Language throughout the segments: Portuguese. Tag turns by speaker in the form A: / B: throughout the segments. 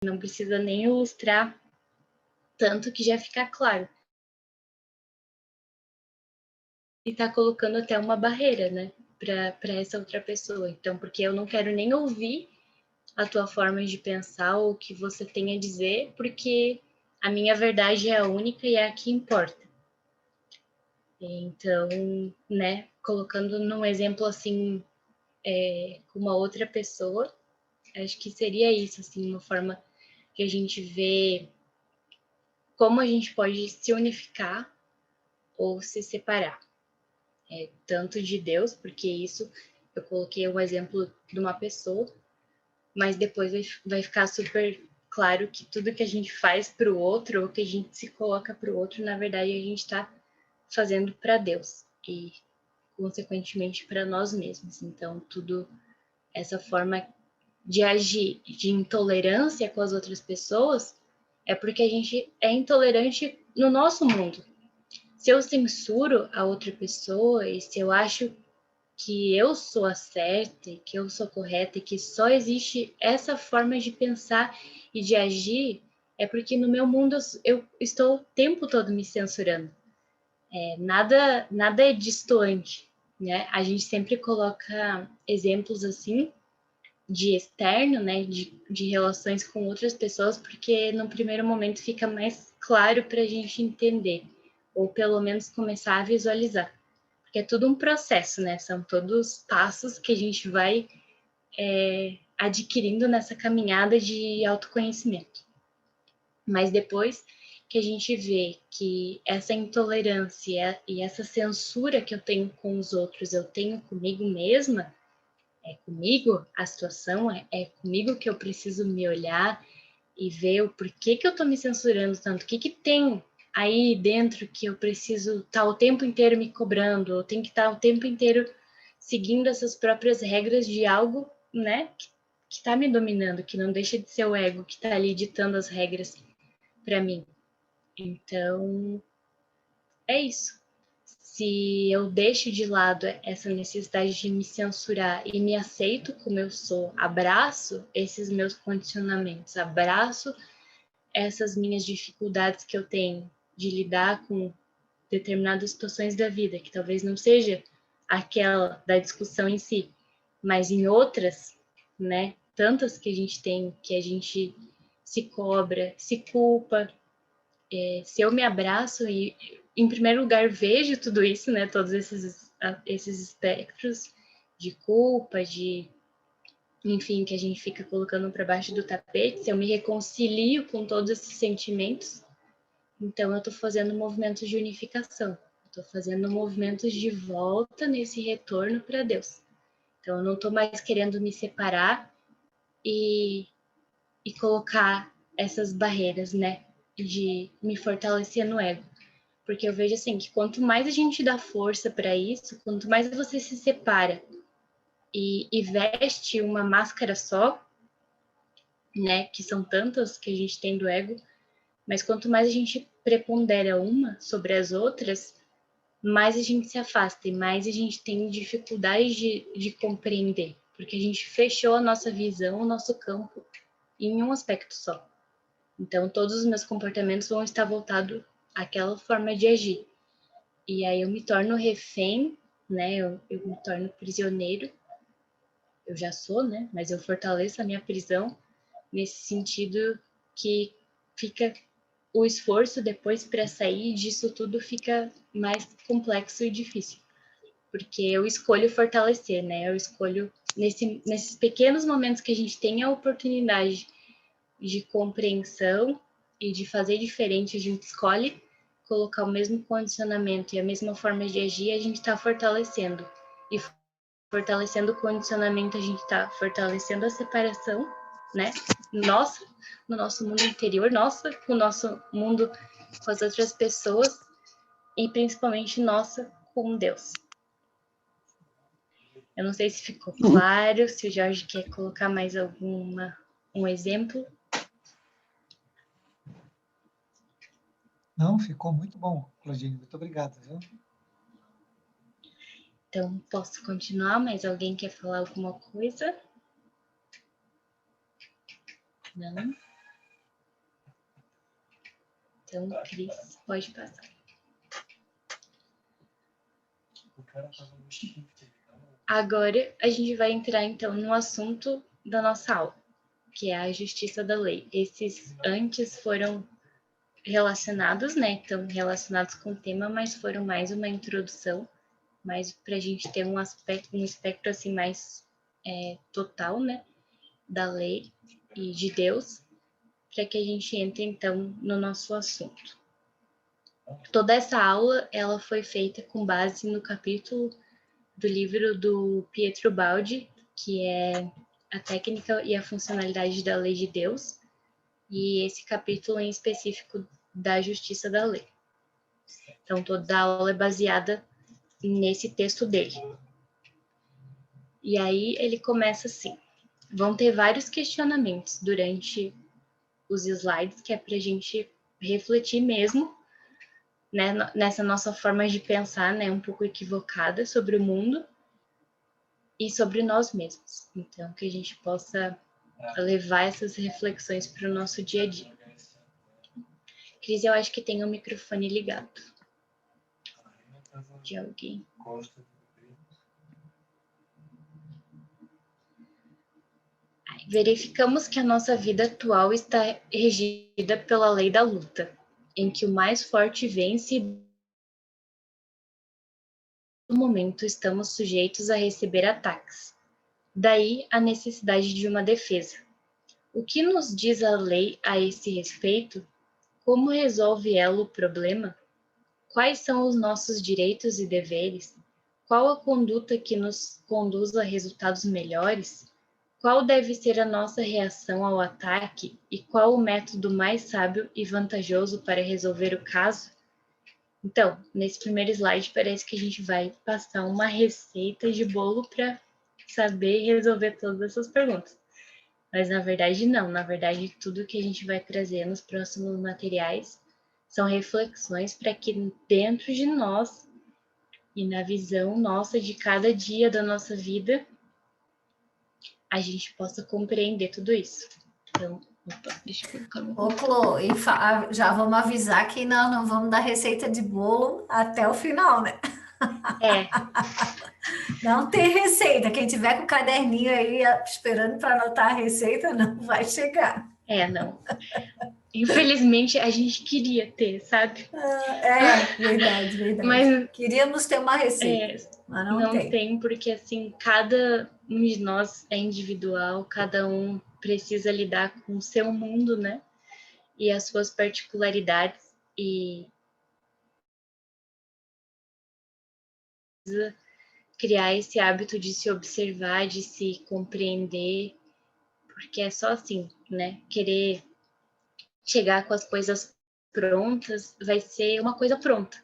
A: não precisa nem ilustrar tanto que já fica claro. E tá colocando até uma barreira, né, para essa outra pessoa. Então, porque eu não quero nem ouvir a tua forma de pensar ou o que você tem a dizer, porque a minha verdade é a única e é a que importa. Então, né, colocando num exemplo assim, com uma outra pessoa, acho que seria isso, assim, uma forma que a gente vê como a gente pode se unificar ou se separar. Tanto de Deus, porque isso eu coloquei um exemplo de uma pessoa, mas depois vai ficar super claro que tudo que a gente faz para o outro, ou que a gente se coloca para o outro, na verdade a gente está fazendo para Deus e, consequentemente, para nós mesmos. Então, tudo essa forma de agir de intolerância com as outras pessoas é porque a gente é intolerante no nosso mundo. Se eu censuro a outra pessoa e se eu acho que eu sou a certa, que eu sou correta e que só existe essa forma de pensar e de agir, é porque no meu mundo eu estou o tempo todo me censurando. Nada é distante, né? A gente sempre coloca exemplos assim de externo, né? De relações com outras pessoas, porque no primeiro momento fica mais claro para a gente entender, ou pelo menos começar a visualizar. Porque é tudo um processo, né? São todos passos que a gente vai adquirindo nessa caminhada de autoconhecimento. Mas depois que a gente vê que essa intolerância e essa censura que eu tenho com os outros, eu tenho comigo mesma, é comigo a situação, é comigo que eu preciso me olhar e ver o porquê que eu tô me censurando tanto, o que que tem aí dentro que eu preciso estar o tempo inteiro me cobrando, ou tenho que estar o tempo inteiro seguindo essas próprias regras de algo, né, que tá me dominando, que não deixa de ser o ego que tá ali ditando as regras para mim. Então, é isso. Se eu deixo de lado essa necessidade de me censurar e me aceito como eu sou, abraço esses meus condicionamentos, abraço essas minhas dificuldades que eu tenho de lidar com determinadas situações da vida, que talvez não seja aquela da discussão em si, mas em outras, né? Tantas que a gente tem, que a gente se cobra, se culpa. Se eu me abraço e, em primeiro lugar, vejo tudo isso, né? Todos esses espectros de culpa, de enfim, que a gente fica colocando para baixo do tapete, se eu me reconcilio com todos esses sentimentos, então eu estou fazendo movimentos de unificação, estou fazendo movimentos de volta nesse retorno para Deus. Então eu não estou mais querendo me separar e colocar essas barreiras, né, de me fortalecer no ego. Porque eu vejo assim que quanto mais a gente dá força para isso, quanto mais você se separa e veste uma máscara só, né, que são tantas que a gente tem do ego, mas quanto mais a gente prepondera uma sobre as outras, mais a gente se afasta e mais a gente tem dificuldade de compreender, porque a gente fechou a nossa visão, o nosso campo em um aspecto só. Então, todos os meus comportamentos vão estar voltados àquela forma de agir. E aí eu me torno refém, né? Eu me torno prisioneiro. Eu já sou, né? Mas eu fortaleço a minha prisão nesse sentido que fica o esforço depois para sair disso tudo fica mais complexo e difícil, porque eu escolho fortalecer, né? Eu escolho nesses pequenos momentos que a gente tem a oportunidade de compreensão e de fazer diferente, a gente escolhe colocar o mesmo condicionamento e a mesma forma de agir, a gente está fortalecendo. E fortalecendo o condicionamento, a gente está fortalecendo a separação, né? Nossa, no nosso mundo interior, nossa, com o nosso mundo com as outras pessoas e principalmente nossa com Deus. Eu não sei se ficou claro, se o Jorge quer colocar mais um exemplo.
B: Não, ficou muito bom, Claudine. Muito obrigado, viu?
A: Então, posso continuar? Mas alguém quer falar alguma coisa? Não? Então, Cris, pode passar. Agora, a gente vai entrar, então, no assunto da nossa aula, que é a justiça da lei. Esses antes foram relacionados, né? Estão relacionados com o tema, mas foram mais uma introdução, mais para a gente ter um espectro assim mais total, né? Da lei e de Deus, para que a gente entre então no nosso assunto. Toda essa aula ela foi feita com base no capítulo do livro do Pietro Baldi, que é a técnica e a funcionalidade da lei de Deus, e esse capítulo em específico da justiça da lei. Então toda a aula é baseada nesse texto dele. E aí ele começa assim: vão ter vários questionamentos durante os slides, que é para a gente refletir mesmo, né, nessa nossa forma de pensar, né, um pouco equivocada sobre o mundo e sobre nós mesmos. Então, que a gente possa levar essas reflexões para o nosso dia a dia. Cris, eu acho que tem o microfone ligado de alguém. Verificamos que a nossa vida atual está regida pela lei da luta, em que o mais forte vence e no momento estamos sujeitos a receber ataques. Daí a necessidade de uma defesa. O que nos diz a lei a esse respeito? Como resolve ela o problema? Quais são os nossos direitos e deveres? Qual a conduta que nos conduz a resultados melhores? Qual deve ser a nossa reação ao ataque e qual o método mais sábio e vantajoso para resolver o caso? Então, nesse primeiro slide parece que a gente vai passar uma receita de bolo para saber resolver todas essas perguntas. Mas na verdade não, na verdade tudo que a gente vai trazer nos próximos materiais são reflexões para que dentro de nós e na visão nossa de cada dia da nossa vida a gente possa compreender tudo isso. Então, opa, deixa eu colocar no...
C: Ô, Clô, e já vamos avisar que não vamos dar receita de bolo até o final, né?
A: É.
C: Não tem receita. Quem tiver com o caderninho aí esperando para anotar a receita, não vai chegar.
A: Não. Infelizmente, a gente queria ter, sabe?
C: Verdade.
A: Mas
C: queríamos ter uma receita, mas não tem.
A: Porque assim, cada um de nós é individual, cada um precisa lidar com o seu mundo, né? E as suas particularidades e criar esse hábito de se observar, de se compreender, porque é só assim, né? Querer chegar com as coisas prontas vai ser uma coisa pronta,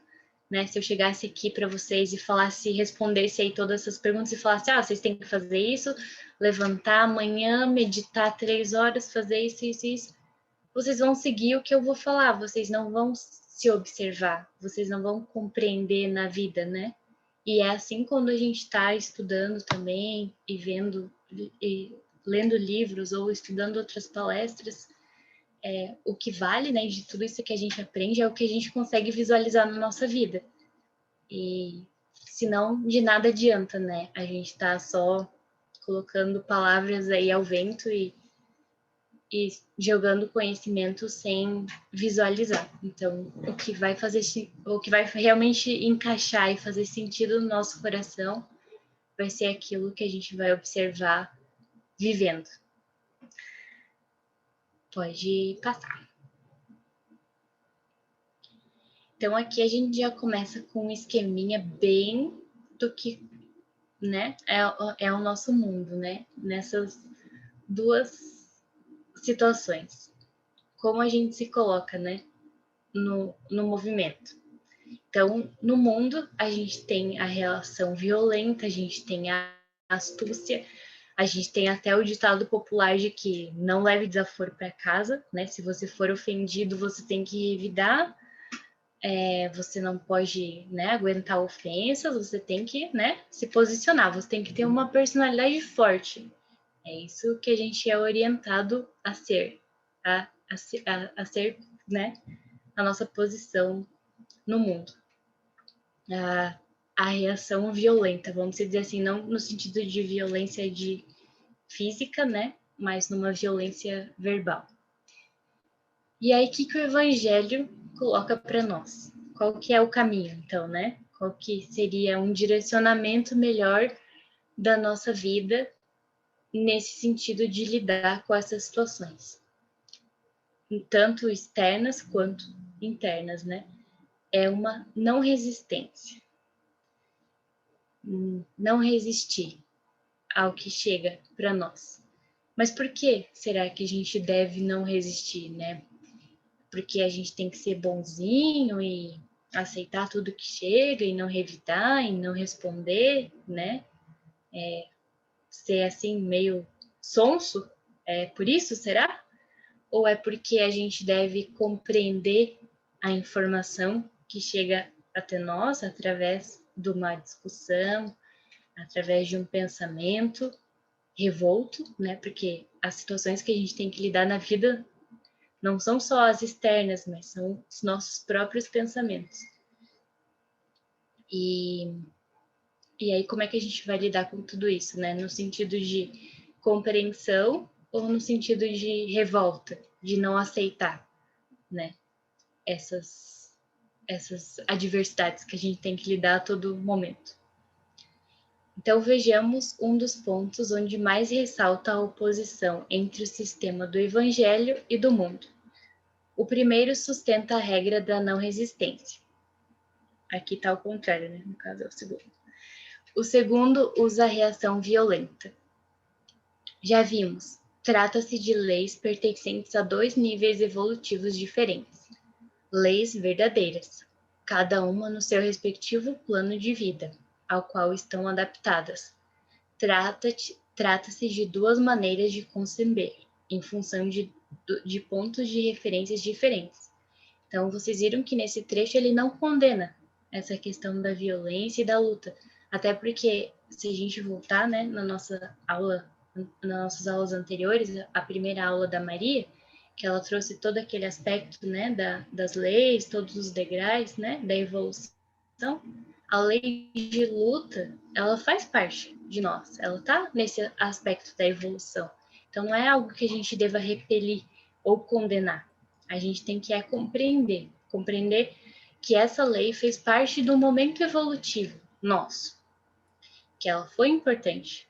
A: né? Se eu chegasse aqui para vocês e falasse, respondesse aí todas essas perguntas e falasse, vocês têm que fazer isso, levantar amanhã, meditar 3 horas, fazer isso, vocês vão seguir o que eu vou falar, vocês não vão se observar, vocês não vão compreender na vida, né? E é assim quando a gente está estudando também e vendo e lendo livros ou estudando outras palestras, o que vale, né, de tudo isso que a gente aprende é o que a gente consegue visualizar na nossa vida. E senão de nada adianta, né? A gente tá só colocando palavras aí ao vento e jogando conhecimento sem visualizar. Então, o que vai realmente encaixar e fazer sentido no nosso coração vai ser aquilo que a gente vai observar vivendo. Pode passar. Então, aqui a gente já começa com um esqueminha bem do que, né, é o nosso mundo, né? Nessas duas situações. Como a gente se coloca, né, no movimento. Então, no mundo, a gente tem a relação violenta, a gente tem a astúcia, a gente tem até o ditado popular de que não leve desaforo para casa, né? Se você for ofendido, você tem que revidar, você não pode, né, aguentar ofensas, você tem que, né, se posicionar, você tem que ter uma personalidade forte. É isso que a gente é orientado a ser, a ser, né, a nossa posição no mundo. A reação violenta, vamos dizer assim, não no sentido de violência de física, né? Mas numa violência verbal. E aí, o que o Evangelho coloca para nós? Qual que é o caminho, então, né? Qual que seria um direcionamento melhor da nossa vida nesse sentido de lidar com essas situações? Tanto externas quanto internas, né? É uma não resistência. Não resistir ao que chega para nós. Mas por que será que a gente deve não resistir, né? Porque a gente tem que ser bonzinho e aceitar tudo que chega e não revidar e não responder, né? Ser assim meio sonso? É por isso, será? Ou é porque a gente deve compreender a informação que chega até nós através de uma discussão, através de um pensamento revolto, né? Porque as situações que a gente tem que lidar na vida não são só as externas, mas são os nossos próprios pensamentos. E aí, como é que a gente vai lidar com tudo isso, né? No sentido de compreensão ou no sentido de revolta, de não aceitar, né? Essas adversidades que a gente tem que lidar a todo momento. Então, vejamos um dos pontos onde mais ressalta a oposição entre o sistema do Evangelho e do mundo. O primeiro sustenta a regra da não resistência. Aqui está ao contrário, né? No caso é o segundo. O segundo usa a reação violenta. Já vimos, trata-se de leis pertencentes a 2 níveis evolutivos diferentes. Leis verdadeiras, cada uma no seu respectivo plano de vida, ao qual estão adaptadas. Trata-se de 2 maneiras de conceber, em função de pontos de referências diferentes. Então, vocês viram que nesse trecho ele não condena essa questão da violência e da luta. Até porque, se a gente voltar, né, nas nossas aulas anteriores, a primeira aula da Maria, que ela trouxe todo aquele aspecto, né, das leis, todos os degraus, né, da evolução, a lei de luta, ela faz parte de nós, ela está nesse aspecto da evolução. Então, não é algo que a gente deva repelir ou condenar. A gente tem que compreender que essa lei fez parte do momento evolutivo nosso, que ela foi importante.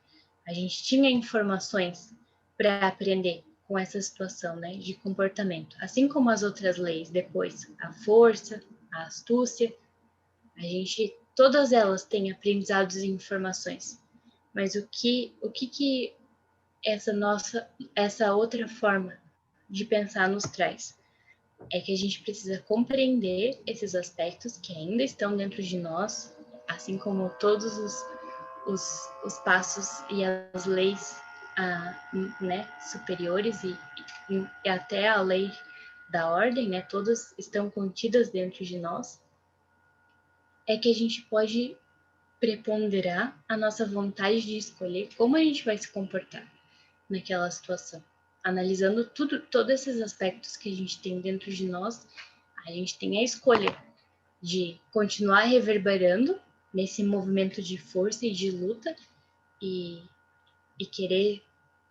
A: A gente tinha informações para aprender com essa situação, né, de comportamento. Assim como as outras leis depois, a força, a astúcia, todas elas têm aprendizados e informações. Mas o que essa outra forma de pensar nos traz? É que a gente precisa compreender esses aspectos que ainda estão dentro de nós, assim como todos os passos e as leis né, superiores e até a lei da ordem, né, todas estão contidas dentro de nós, é que a gente pode preponderar a nossa vontade de escolher como a gente vai se comportar naquela situação. Analisando todos esses aspectos que a gente tem dentro de nós, a gente tem a escolha de continuar reverberando nesse movimento de força e de luta e querer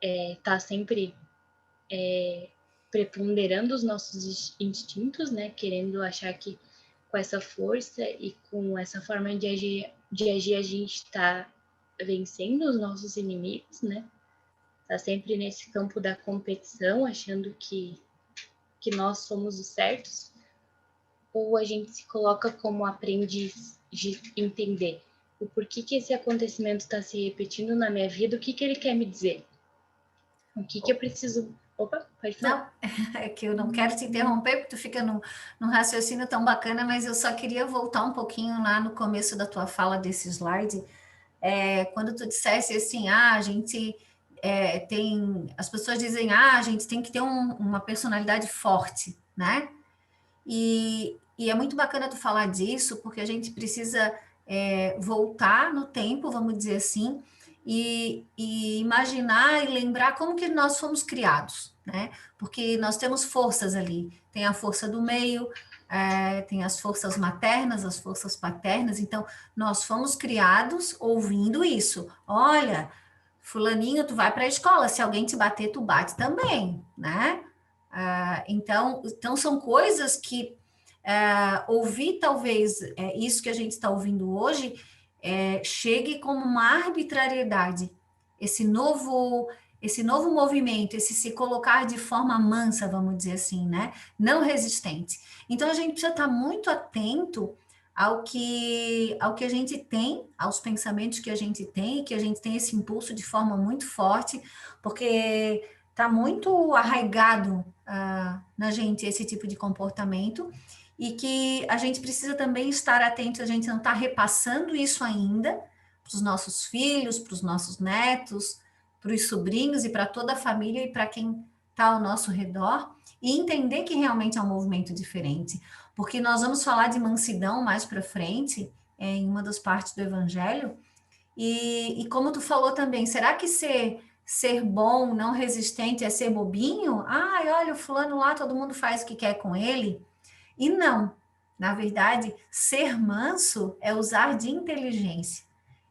A: estar sempre preponderando os nossos instintos, né? Querendo achar que com essa força e com essa forma de agir a gente está vencendo os nossos inimigos, né? Tá sempre nesse campo da competição, achando que nós somos os certos, ou a gente se coloca como aprendiz de entender o porquê que esse acontecimento está se repetindo na minha vida, o que ele quer me dizer, o que eu preciso... Opa, pode falar.
C: Não, é que eu não quero te interromper, porque tu fica num raciocínio tão bacana, mas eu só queria voltar um pouquinho lá no começo da tua fala desse slide, quando tu dissesse assim, a gente as pessoas dizem, a gente tem que ter uma personalidade forte, né? E é muito bacana tu falar disso, porque a gente precisa voltar no tempo, vamos dizer assim, e imaginar e lembrar como que nós fomos criados, né? Porque nós temos forças ali, tem a força do meio, tem as forças maternas, as forças paternas, então nós fomos criados ouvindo isso. Olha, fulaninho, tu vai para a escola, se alguém te bater, tu bate também, né? Então são coisas que ouvir talvez isso que a gente está ouvindo hoje chegue como uma arbitrariedade, esse novo movimento, esse se colocar de forma mansa, vamos dizer assim, né? Não resistente. Então a gente precisa estar muito atento ao que a gente tem, aos pensamentos que a gente tem, que a gente tem esse impulso de forma muito forte, porque está muito arraigado na gente esse tipo de comportamento, e que a gente precisa também estar atento, a gente não está repassando isso ainda para os nossos filhos, para os nossos netos, para os sobrinhos e para toda a família e para quem está ao nosso redor, e entender que realmente é um movimento diferente, porque nós vamos falar de mansidão mais para frente, em uma das partes do Evangelho, e como tu falou também, será que ser bom, não resistente é ser bobinho? Ai, olha, o fulano lá, todo mundo faz o que quer com ele. E não, na verdade, ser manso é usar de inteligência.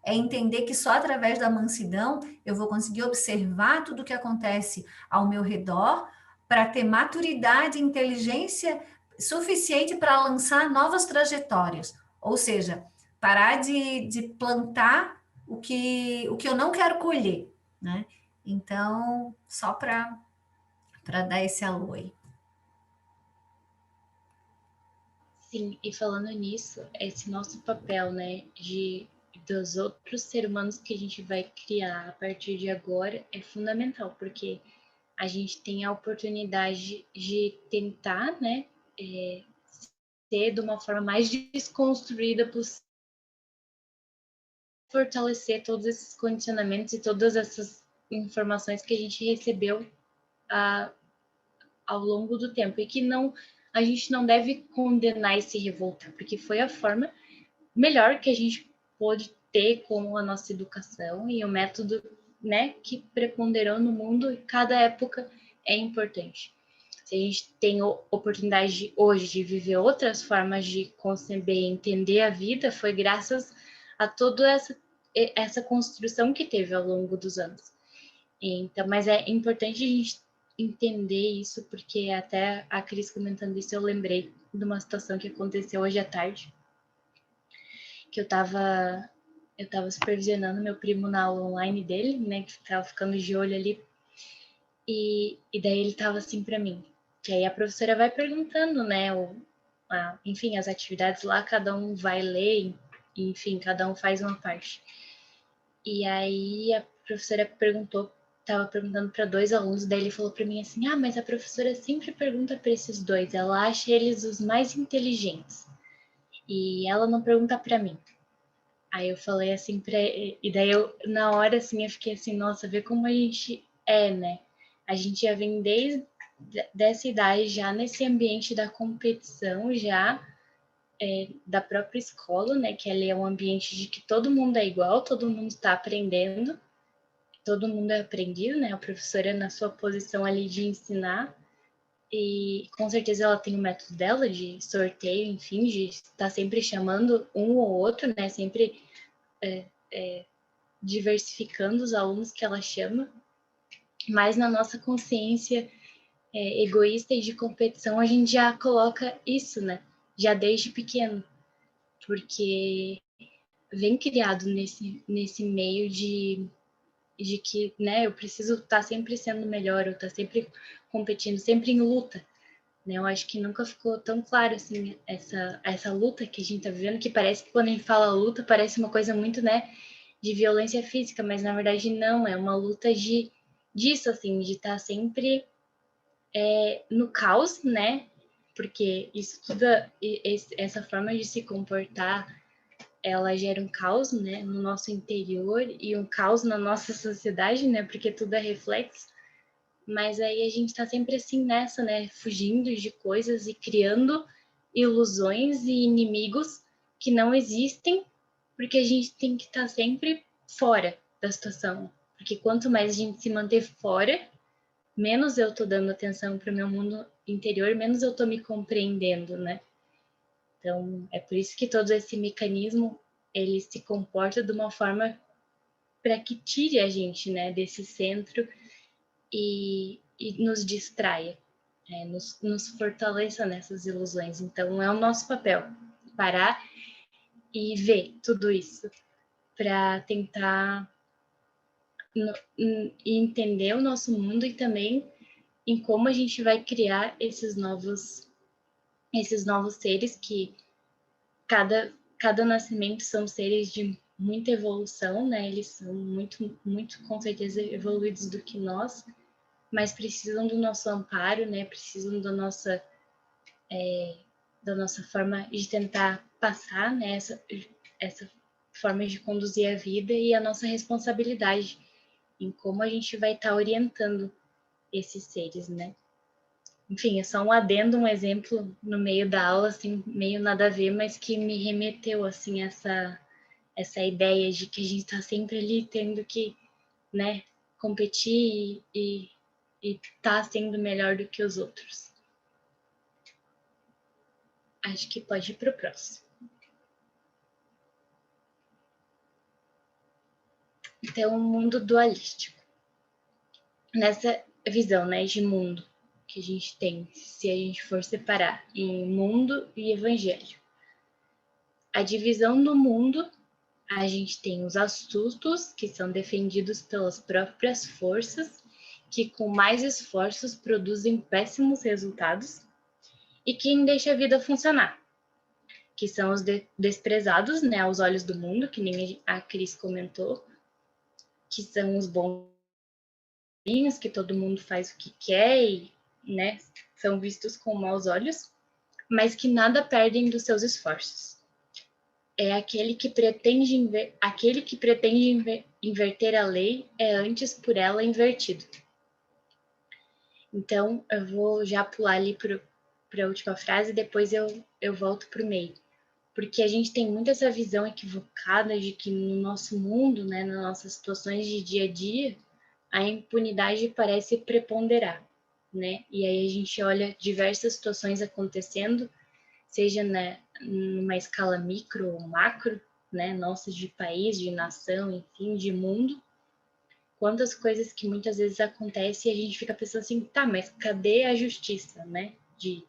C: É entender que só através da mansidão eu vou conseguir observar tudo o que acontece ao meu redor para ter maturidade e inteligência suficiente para lançar novas trajetórias. Ou seja, parar de plantar o que eu não quero colher, né? Então, só para dar esse alô aí.
A: Sim, e falando nisso, esse nosso papel, né, dos outros seres humanos que a gente vai criar a partir de agora é fundamental, porque a gente tem a oportunidade de tentar, né, ser de uma forma mais desconstruída possível, fortalecer todos esses condicionamentos e todas essas informações que a gente recebeu ao longo do tempo, e que a gente não deve condenar e se revoltar, porque foi a forma melhor que a gente pôde ter com a nossa educação e o método, né, que preponderou no mundo, e cada época é importante. Se a gente tem oportunidade hoje de viver outras formas de conceber e entender a vida, foi graças a toda essa construção que teve ao longo dos anos. Então, mas é importante a gente entender isso, porque até a Cris comentando isso, eu lembrei de uma situação que aconteceu hoje à tarde, que eu tava supervisionando meu primo na aula online dele, né, que tava ficando de olho ali, e daí ele tava assim para mim, que aí a professora vai perguntando, né, enfim, as atividades lá, cada um vai ler, enfim, cada um faz uma parte. E aí a professora estava perguntando para dois alunos, daí ele falou para mim assim: "Ah, mas a professora sempre pergunta para esses dois, ela acha eles os mais inteligentes. E ela não pergunta para mim". Aí eu falei assim para ele, e daí eu na hora assim eu fiquei assim, nossa, vê como a gente né? A gente já vem desde dessa idade já nesse ambiente da competição, já da própria escola, né? Que ali é um ambiente de que todo mundo é igual, todo mundo está aprendendo, todo mundo é aprendido, né? A professora na sua posição ali de ensinar, e com certeza ela tem o método dela de sorteio, enfim, de estar sempre chamando um ou outro, né? Sempre diversificando os alunos que ela chama, mas na nossa consciência egoísta e de competição a gente já coloca isso, né? Já desde pequeno, porque vem criado nesse meio de que, né, eu preciso estar sempre sendo melhor, eu estar sempre competindo, sempre em luta, né? Eu acho que nunca ficou tão claro assim essa luta que a gente está vivendo, que parece que quando a gente fala luta parece uma coisa muito, né, de violência física, mas na verdade não, é uma luta disso, assim, de estar sempre no caos, né? Porque isso tudo, essa forma de se comportar, ela gera um caos, né, no nosso interior e um caos na nossa sociedade, né? Porque tudo é reflexo. Mas aí a gente tá sempre assim nessa, né? Fugindo de coisas e criando ilusões e inimigos que não existem, porque a gente tem que estar sempre fora da situação. Porque quanto mais a gente se manter fora, menos eu tô dando atenção para o meu mundo interior, menos eu tô me compreendendo, né? Então, é por isso que todo esse mecanismo, ele se comporta de uma forma para que tire a gente, né, desse centro e nos distraia, nos fortaleça nessas ilusões. Então, é o nosso papel parar e ver tudo isso para tentar entender o nosso mundo e também em como a gente vai criar esses novos seres que cada nascimento são seres de muita evolução, né? Eles são muito com certeza evoluídos do que nós, mas precisam do nosso amparo, né? Precisam da nossa forma de tentar passar, né? Essa forma de conduzir a vida e a nossa responsabilidade em como a gente vai estar orientando esses seres, né? Enfim, é só um adendo, um exemplo no meio da aula, assim, meio nada a ver, mas que me remeteu, assim, essa ideia de que a gente está sempre ali tendo que, né, competir e tá sendo melhor do que os outros. Acho que pode ir para o próximo. Então, o mundo dualístico. Nessa visão, né, de mundo que a gente tem, se a gente for separar em mundo e evangelho. A divisão do mundo, a gente tem os astutos, que são defendidos pelas próprias forças, que com mais esforços produzem péssimos resultados, e quem deixa a vida funcionar, que são os desprezados, né, aos olhos do mundo, que nem a Cris comentou, que são os bonzinhos, que todo mundo faz o que quer e, né, são vistos com maus olhos, mas que nada perdem dos seus esforços. É aquele que pretende inverter a lei é antes por ela invertido. Então, eu vou já pular ali para a última frase, depois eu volto para o meio. Porque a gente tem muito essa visão equivocada de que no nosso mundo, né, nas nossas situações de dia a dia, a impunidade parece preponderar, né? E aí a gente olha diversas situações acontecendo, seja numa escala micro ou macro, né, nossa, de país, de nação, enfim, de mundo, quantas coisas que muitas vezes acontecem e a gente fica pensando assim, tá, mas cadê a justiça, né, de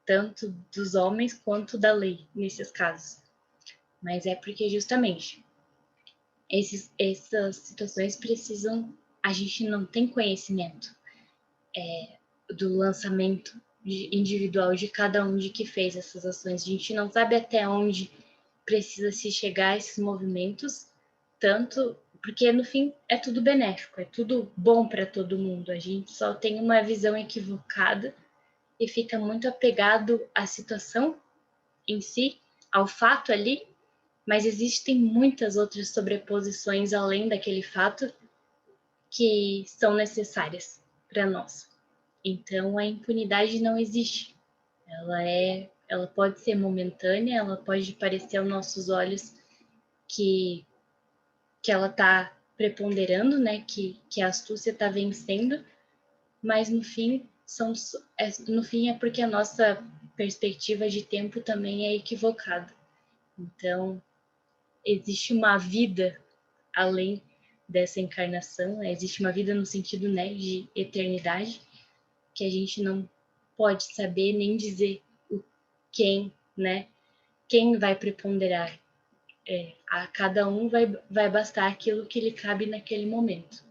A: tanto dos homens quanto da lei nesses casos? Mas é porque justamente essas situações precisam, a gente não tem conhecimento do lançamento individual de cada um de que fez essas ações. A gente não sabe até onde precisa se chegar a esses movimentos, tanto porque no fim é tudo benéfico, é tudo bom para todo mundo. A gente só tem uma visão equivocada e fica muito apegado à situação em si, ao fato ali, mas existem muitas outras sobreposições além daquele fato que são necessárias para nós. Então a impunidade não existe. Ela pode ser momentânea, ela pode parecer aos nossos olhos que ela está preponderando, né? Que a astúcia está vencendo, mas no fim é porque a nossa perspectiva de tempo também é equivocada. Então existe uma vida além dessa encarnação, né? Existe uma vida no sentido, né, de eternidade, que a gente não pode saber nem dizer quem, né, quem vai preponderar. A cada um vai bastar aquilo que lhe cabe naquele momento.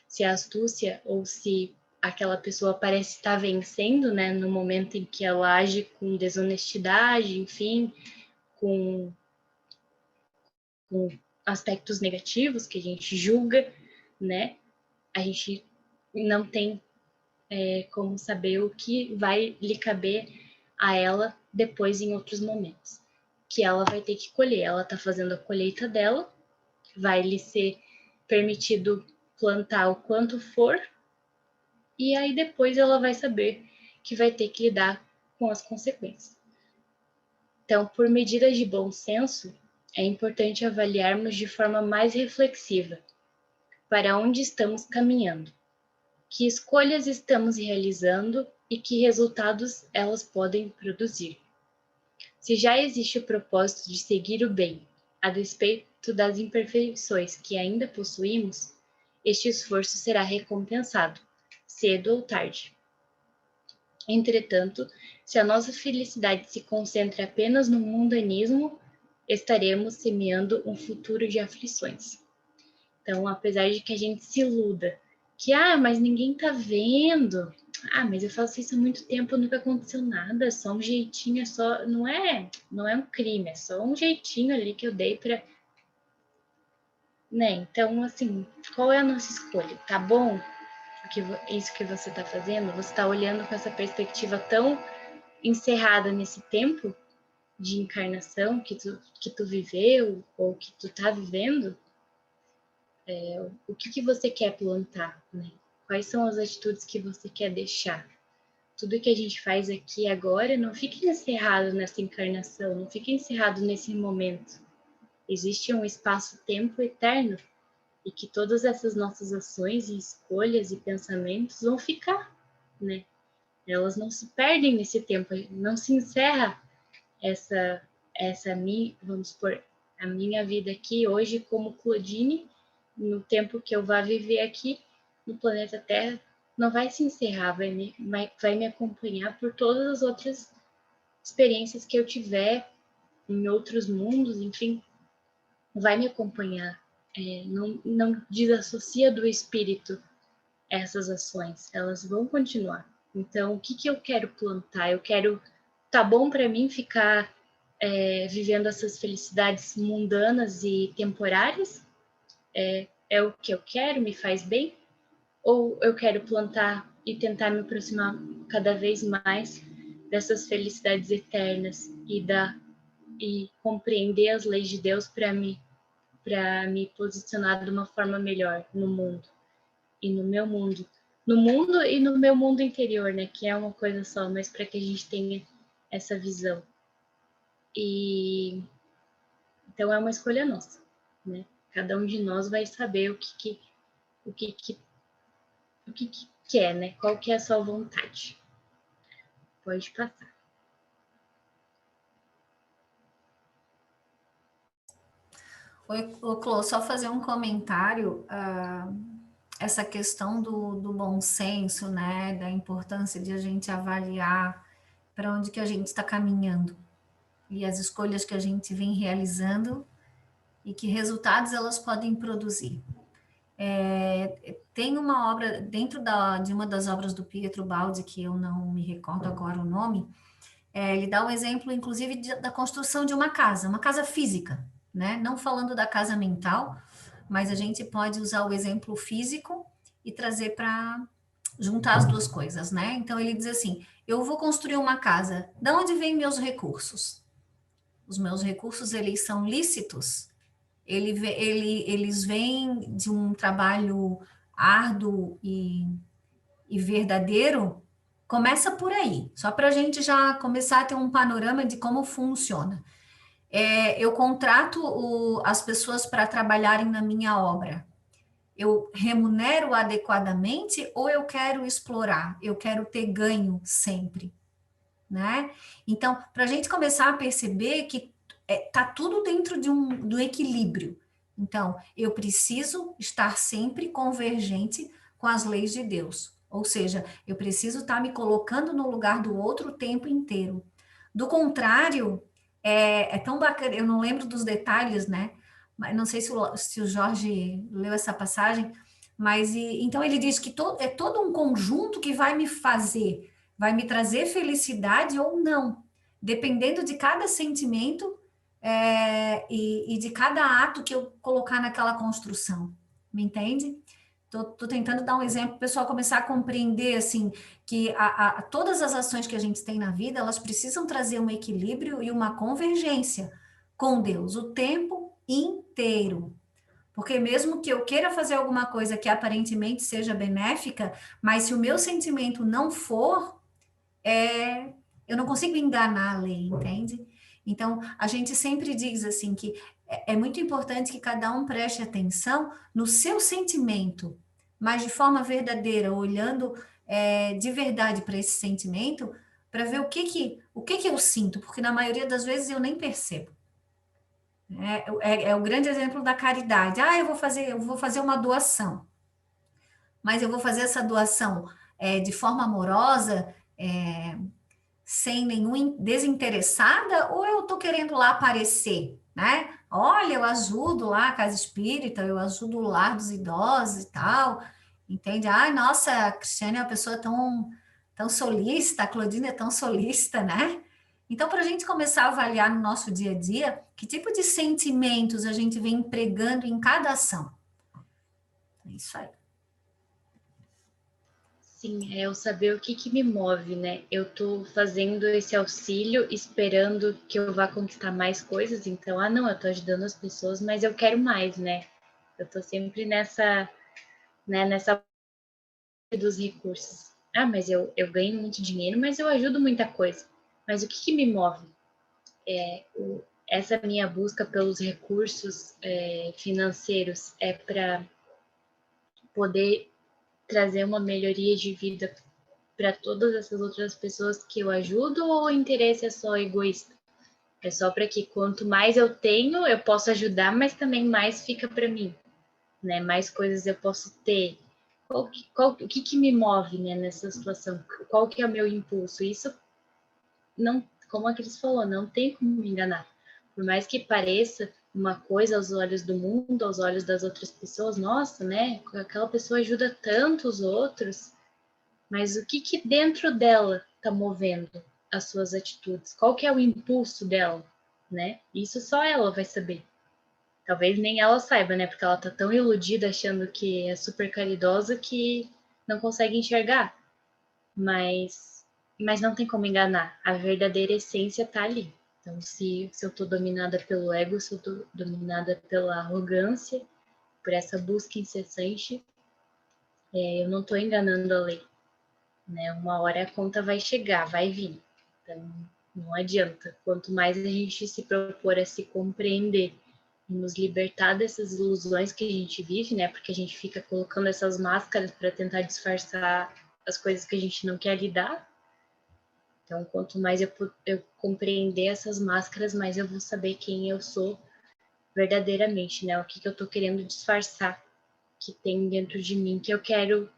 A: Se a astúcia ou se aquela pessoa parece estar vencendo, né, no momento em que ela age com desonestidade, enfim, com aspectos negativos que a gente julga, né, a gente não tem como saber o que vai lhe caber a ela depois em outros momentos, que ela vai ter que colher. Ela está fazendo a colheita dela, vai lhe ser permitido plantar o quanto for, e aí depois ela vai saber que vai ter que lidar com as consequências. Então, por medidas de bom senso, é importante avaliarmos de forma mais reflexiva para onde estamos caminhando, que escolhas estamos realizando e que resultados elas podem produzir. Se já existe o propósito de seguir o bem, a despeito das imperfeições que ainda possuímos, este esforço será recompensado, cedo ou tarde. Entretanto, se a nossa felicidade se concentra apenas no mundanismo, estaremos semeando um futuro de aflições. Então, apesar de que a gente se iluda, que, mas ninguém tá vendo, mas eu faço isso há muito tempo, nunca aconteceu nada, só um jeitinho, não é um crime, é só um jeitinho ali que eu dei para, né? Então, assim, qual é a nossa escolha? Tá bom? Isso que você tá fazendo? Você tá olhando com essa perspectiva tão encerrada nesse tempo de encarnação que tu viveu ou que tu tá vivendo? O que você quer plantar, né? Quais são as atitudes que você quer deixar? Tudo que a gente faz aqui agora não fica encerrado nessa encarnação, não fica encerrado nesse momento. Existe um espaço-tempo eterno e que todas essas nossas ações e escolhas e pensamentos vão ficar, né? Elas não se perdem nesse tempo, não se encerra vamos supor, a minha vida aqui hoje como Claudine, no tempo que eu vá viver aqui no planeta Terra, não vai se encerrar, vai me acompanhar por todas as outras experiências que eu tiver em outros mundos, enfim, vai me acompanhar. Não desassocia do espírito essas ações, elas vão continuar. Então, o que eu quero plantar? Tá bom para mim ficar vivendo essas felicidades mundanas e temporárias? É o que eu quero, me faz bem? Ou eu quero plantar e tentar me aproximar cada vez mais dessas felicidades eternas e compreender as leis de Deus para me posicionar de uma forma melhor no mundo e no meu mundo? No mundo e no meu mundo interior, né? Que é uma coisa só, mas para que a gente tenha essa visão. E então é uma escolha nossa, né? Cada um de nós vai saber o que quer, né? Qual que é a sua vontade. Pode passar.
C: Oi, Clô, só fazer um comentário, essa questão do bom senso, né, da importância de a gente avaliar para onde que a gente está caminhando e as escolhas que a gente vem realizando e que resultados elas podem produzir. Tem uma obra, dentro de uma das obras do Pietro Baldi, que eu não me recordo agora o nome, ele dá um exemplo, inclusive, da construção de uma casa física, né? Não falando da casa mental, mas a gente pode usar o exemplo físico e trazer para juntar as duas coisas, né? Então ele diz assim: eu vou construir uma casa, de onde vêm meus recursos? Os meus recursos, eles são lícitos? Eles vêm de um trabalho árduo e verdadeiro? Começa por aí, só para a gente já começar a ter um panorama de como funciona. Eu contrato as pessoas para trabalharem na minha obra. Eu remunero adequadamente ou eu quero explorar? Eu quero ter ganho sempre, né? Então, para a gente começar a perceber que tá tudo dentro do equilíbrio. Então, eu preciso estar sempre convergente com as leis de Deus. Ou seja, eu preciso estar me colocando no lugar do outro o tempo inteiro. Do contrário, é tão bacana, eu não lembro dos detalhes, né? Mas não sei se o Jorge leu essa passagem, mas então ele diz que é todo um conjunto que vai me trazer felicidade ou não, dependendo de cada sentimento e de cada ato que eu colocar naquela construção, me entende? Tô tentando dar um exemplo para o pessoal começar a compreender, assim, que todas as ações que a gente tem na vida, elas precisam trazer um equilíbrio e uma convergência com Deus o tempo inteiro. Porque mesmo que eu queira fazer alguma coisa que aparentemente seja benéfica, mas se o meu sentimento não for, eu não consigo enganar a lei, entende? Então, a gente sempre diz assim que é muito importante que cada um preste atenção no seu sentimento, mas de forma verdadeira, olhando de verdade para esse sentimento, para ver o que eu sinto, porque na maioria das vezes eu nem percebo. É o grande exemplo da caridade. Ah, eu vou fazer uma doação, mas eu vou fazer essa doação de forma amorosa, sem nenhum desinteressada, ou eu estou querendo lá aparecer, né? Olha, eu ajudo lá a casa espírita, eu ajudo o lar dos idosos e tal, entende? Ai, nossa, a Cristiane é uma pessoa tão solícita, a Claudine é tão solícita, né? Então, para a gente começar a avaliar no nosso dia a dia, que tipo de sentimentos a gente vem empregando em cada ação. É isso aí.
A: Sim, é eu saber o que me move, né? Eu tô fazendo esse auxílio esperando que eu vá conquistar mais coisas, então, não, eu tô ajudando as pessoas, mas eu quero mais, né? Eu tô sempre nessa, né, nessa dos recursos. Mas eu ganho muito dinheiro, mas eu ajudo muita coisa. Mas o que me move? Essa minha busca pelos recursos financeiros é para poder trazer uma melhoria de vida para todas essas outras pessoas que eu ajudo, ou o interesse é só egoísta? É só para que quanto mais eu tenho, eu posso ajudar, mas também mais fica para mim, né? Mais coisas eu posso ter. O que me move, né, nessa situação? Qual que é o meu impulso? Isso não, como a Cris falou, não tem como me enganar. Por mais que pareça uma coisa aos olhos do mundo, aos olhos das outras pessoas, nossa, né? Aquela pessoa ajuda tanto os outros, mas o que dentro dela está movendo as suas atitudes? Qual que é o impulso dela, né? Isso só ela vai saber. Talvez nem ela saiba, né? Porque ela tá tão iludida achando que é super caridosa que não consegue enxergar. Mas não tem como enganar. A verdadeira essência tá ali. Então, se eu tô dominada pelo ego, se eu tô dominada pela arrogância, por essa busca incessante, eu não tô enganando a lei, né? Uma hora a conta vai chegar, vai vir. Então, não adianta. Quanto mais a gente se propor a se compreender e nos libertar dessas ilusões que a gente vive, né? Porque a gente fica colocando essas máscaras para tentar disfarçar as coisas que a gente não quer lidar. Então, quanto mais eu compreender essas máscaras, mais eu vou saber quem eu sou verdadeiramente, né? O que eu tô querendo disfarçar que tem dentro de mim, que eu quero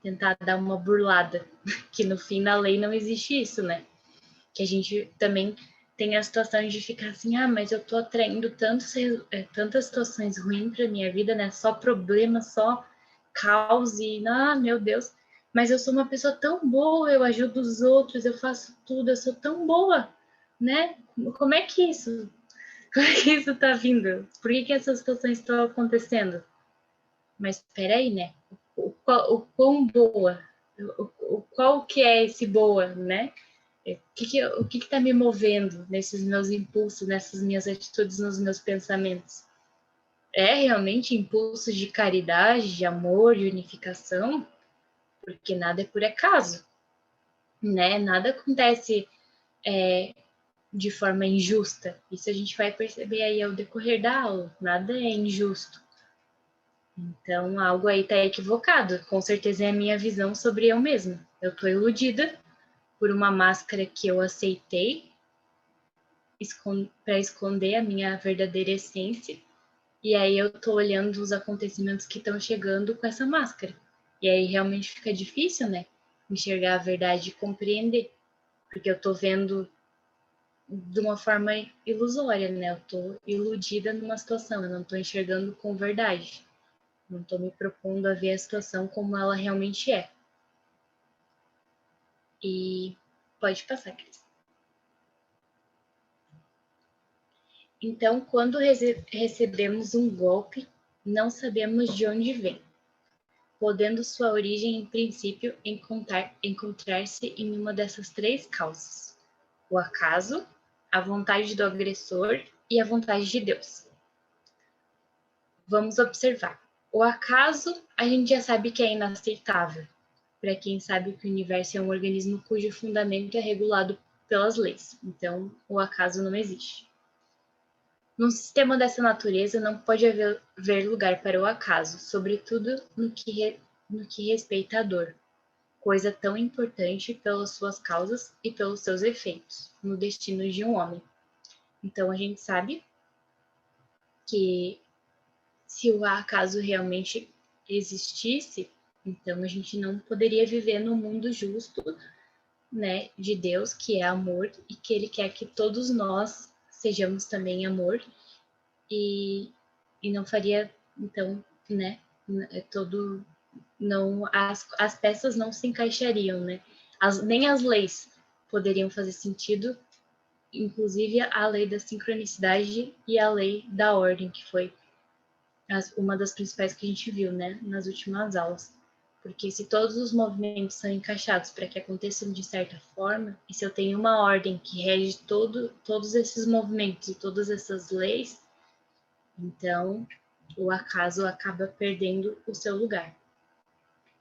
A: tentar dar uma burlada, que no fim da lei não existe isso, né? Que a gente também tem a situação de ficar assim, mas eu tô atraindo tantas situações ruins pra minha vida, né? Só problema, só caos e, meu Deus, mas eu sou uma pessoa tão boa, eu ajudo os outros, eu faço tudo, eu sou tão boa, né? Como é que isso? Como é que isso tá vindo? Por que essas situações estão acontecendo? Mas espera aí, né? O quão boa? Qual que é esse boa, né? O que está me movendo nesses meus impulsos, nessas minhas atitudes, nos meus pensamentos? É realmente impulso de caridade, de amor, de unificação? Porque nada é por acaso, né? Nada acontece de forma injusta. Isso a gente vai perceber aí ao decorrer da aula. Nada é injusto. Então, algo aí está equivocado. Com certeza é a minha visão sobre eu mesma. Eu estou iludida por uma máscara que eu aceitei para esconder a minha verdadeira essência. E aí eu tô olhando os acontecimentos que estão chegando com essa máscara. E aí realmente fica difícil, né? Enxergar a verdade e compreender. Porque eu tô vendo de uma forma ilusória, né? Eu tô iludida numa situação, eu não tô enxergando com verdade. Não tô me propondo a ver a situação como ela realmente é. E pode passar, Cris. Então, quando recebemos um golpe, não sabemos de onde vem, podendo sua origem, em princípio, encontrar-se em uma dessas três causas: o acaso, a vontade do agressor e a vontade de Deus. Vamos observar. O acaso, a gente já sabe que é inaceitável, para quem sabe que o universo é um organismo cujo fundamento é regulado pelas leis. Então, o acaso não existe. Num sistema dessa natureza, não pode haver lugar para o acaso, sobretudo no que respeita à dor. coisa tão importante pelas suas causas e pelos seus efeitos no destino de um homem. Então a gente sabe que se o acaso realmente existisse, então a gente não poderia viver no mundo justo, né, de Deus, que é amor e que ele quer que todos nós sejamos também amor e não faria, então, né, todo não as peças não se encaixariam, né? Nem as leis poderiam fazer sentido, inclusive a lei da sincronicidade e a lei da ordem, que foi uma das principais que a gente viu, né, nas últimas aulas. Porque se todos os movimentos são encaixados para que aconteçam de certa forma, e se eu tenho uma ordem que rege todos esses movimentos e todas essas leis, então o acaso acaba perdendo o seu lugar.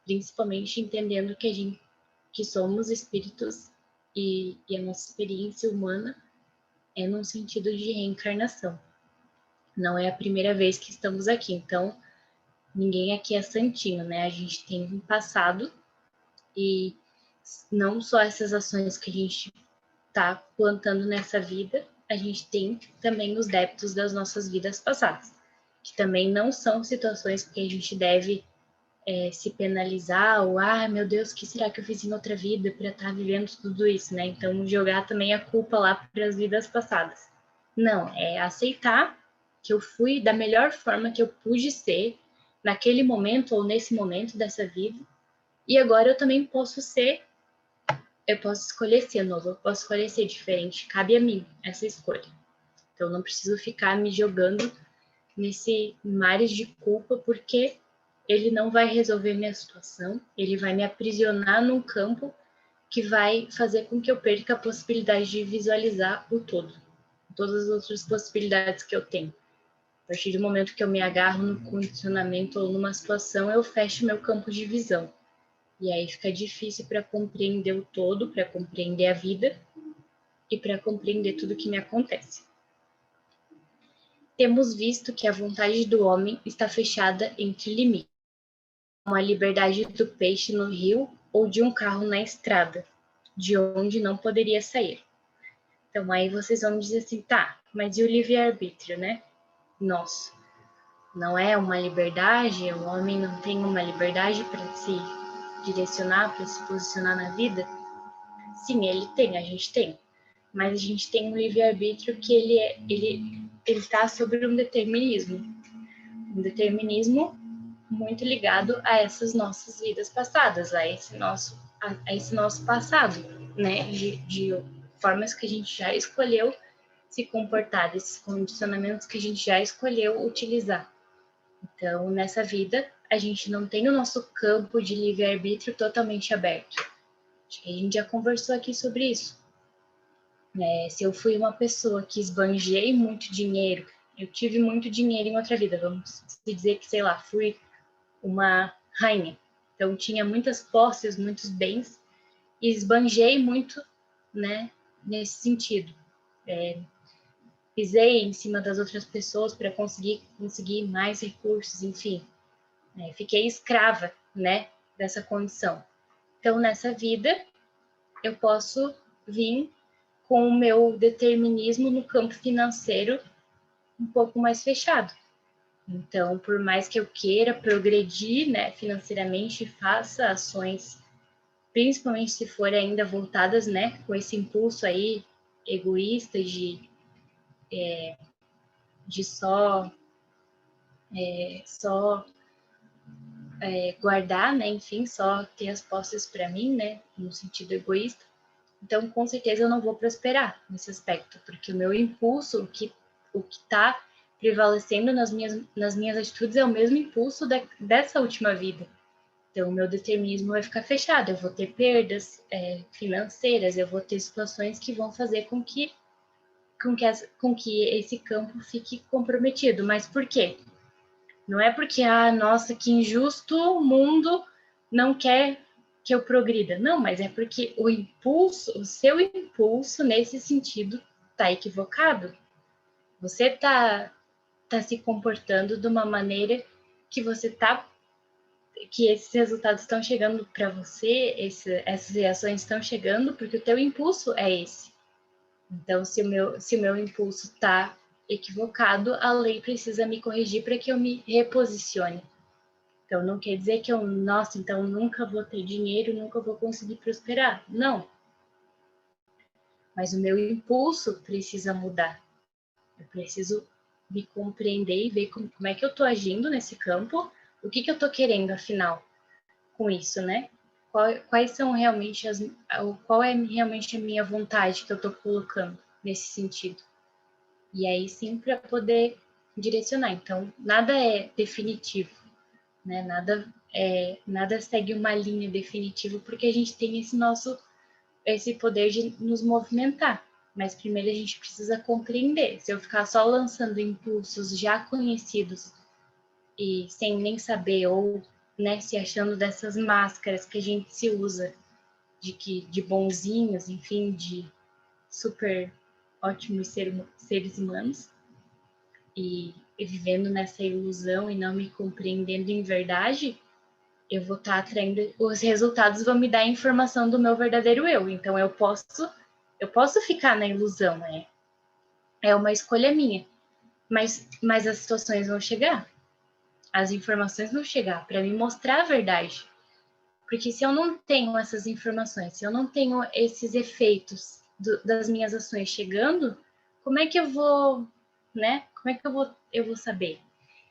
A: Principalmente entendendo que somos espíritos e a nossa experiência humana é num sentido de reencarnação. Não é a primeira vez que estamos aqui, então ninguém aqui é santinho, né? A gente tem um passado e não só essas ações que a gente está plantando nessa vida, a gente tem também os débitos das nossas vidas passadas, que também não são situações que a gente deve se penalizar ou, meu Deus, o que será que eu fiz em outra vida para estar vivendo tudo isso, né? Então, jogar também a culpa lá para as vidas passadas. Não, é aceitar que eu fui da melhor forma que eu pude ser naquele momento ou nesse momento dessa vida e agora eu também posso escolher ser novo, eu posso escolher ser diferente, cabe a mim essa escolha. Então, eu não preciso ficar me jogando nesse mares de culpa, porque ele não vai resolver minha situação, ele vai me aprisionar num campo que vai fazer com que eu perca a possibilidade de visualizar o todo, todas as outras possibilidades que eu tenho. A partir do momento que eu me agarro no condicionamento ou numa situação, eu fecho meu campo de visão. E aí fica difícil para compreender o todo, para compreender a vida e para compreender tudo que me acontece. Temos visto que a vontade do homem está fechada entre limites, como a liberdade do peixe no rio ou de um carro na estrada, de onde não poderia sair. Então aí vocês vão dizer assim, tá, mas e o livre-arbítrio, né? Nossa, não é uma liberdade? O homem não tem uma liberdade para se direcionar, para se posicionar na vida? Sim, ele tem, a gente tem. Mas a gente tem um livre-arbítrio que ele está sobre um determinismo. Um determinismo muito ligado a essas nossas vidas passadas, a esse nosso passado, né? De formas que a gente já escolheu se comportar, desses condicionamentos que a gente já escolheu utilizar. Então, nessa vida, a gente não tem o nosso campo de livre-arbítrio totalmente aberto. Acho que a gente já conversou aqui sobre isso. Se eu fui uma pessoa que esbanjei muito dinheiro, eu tive muito dinheiro em outra vida, vamos dizer que, sei lá, fui uma rainha. Então, tinha muitas posses, muitos bens, e esbanjei muito, né, nesse sentido. Pisei em cima das outras pessoas para conseguir mais recursos, enfim. Fiquei escrava, né, dessa condição. Então, nessa vida, eu posso vir com o meu determinismo no campo financeiro um pouco mais fechado. Então, por mais que eu queira progredir, né, financeiramente, faça ações, principalmente se forem ainda voltadas, né, com esse impulso aí egoísta de só guardar, né, enfim, só ter as posses para mim, né, no sentido egoísta. Então, com certeza eu não vou prosperar nesse aspecto, porque o meu impulso, o que está prevalecendo nas minhas atitudes é o mesmo impulso dessa última vida. Então, o meu determinismo vai ficar fechado, eu vou ter perdas financeiras, eu vou ter situações que vão fazer com que esse campo fique comprometido. Mas por quê? Não é porque, nossa, que injusto, o mundo não quer que eu progrida. Não, mas é porque o seu impulso nesse sentido está equivocado. Você está se comportando de uma maneira que você está que esses resultados estão chegando para você, essas reações estão chegando porque o teu impulso é esse. Então, se o meu impulso está equivocado, a lei precisa me corrigir para que eu me reposicione. Então, não quer dizer que nossa, então nunca vou ter dinheiro, nunca vou conseguir prosperar. Não. Mas o meu impulso precisa mudar. Eu preciso me compreender e ver como é que eu estou agindo nesse campo, o que eu estou querendo, afinal, com isso, né? Quais são realmente qual é realmente a minha vontade que eu estou colocando nesse sentido? E aí sim, para poder direcionar. Então, nada é definitivo, né? Nada segue uma linha definitiva, porque a gente tem esse poder de nos movimentar. Mas primeiro a gente precisa compreender. Se eu ficar só lançando impulsos já conhecidos e sem nem saber, ou né, se achando dessas máscaras que a gente se usa de bonzinhos, enfim, de super ótimos seres humanos, e vivendo nessa ilusão e não me compreendendo em verdade, eu vou estar atraindo, os resultados vão me dar a informação do meu verdadeiro eu. Então eu posso ficar na ilusão, é uma escolha minha. Mas as situações vão chegar, as informações vão chegar para me mostrar a verdade. Porque se eu não tenho essas informações, se eu não tenho esses efeitos das minhas ações chegando, como é que eu vou, né? Como é que eu vou saber?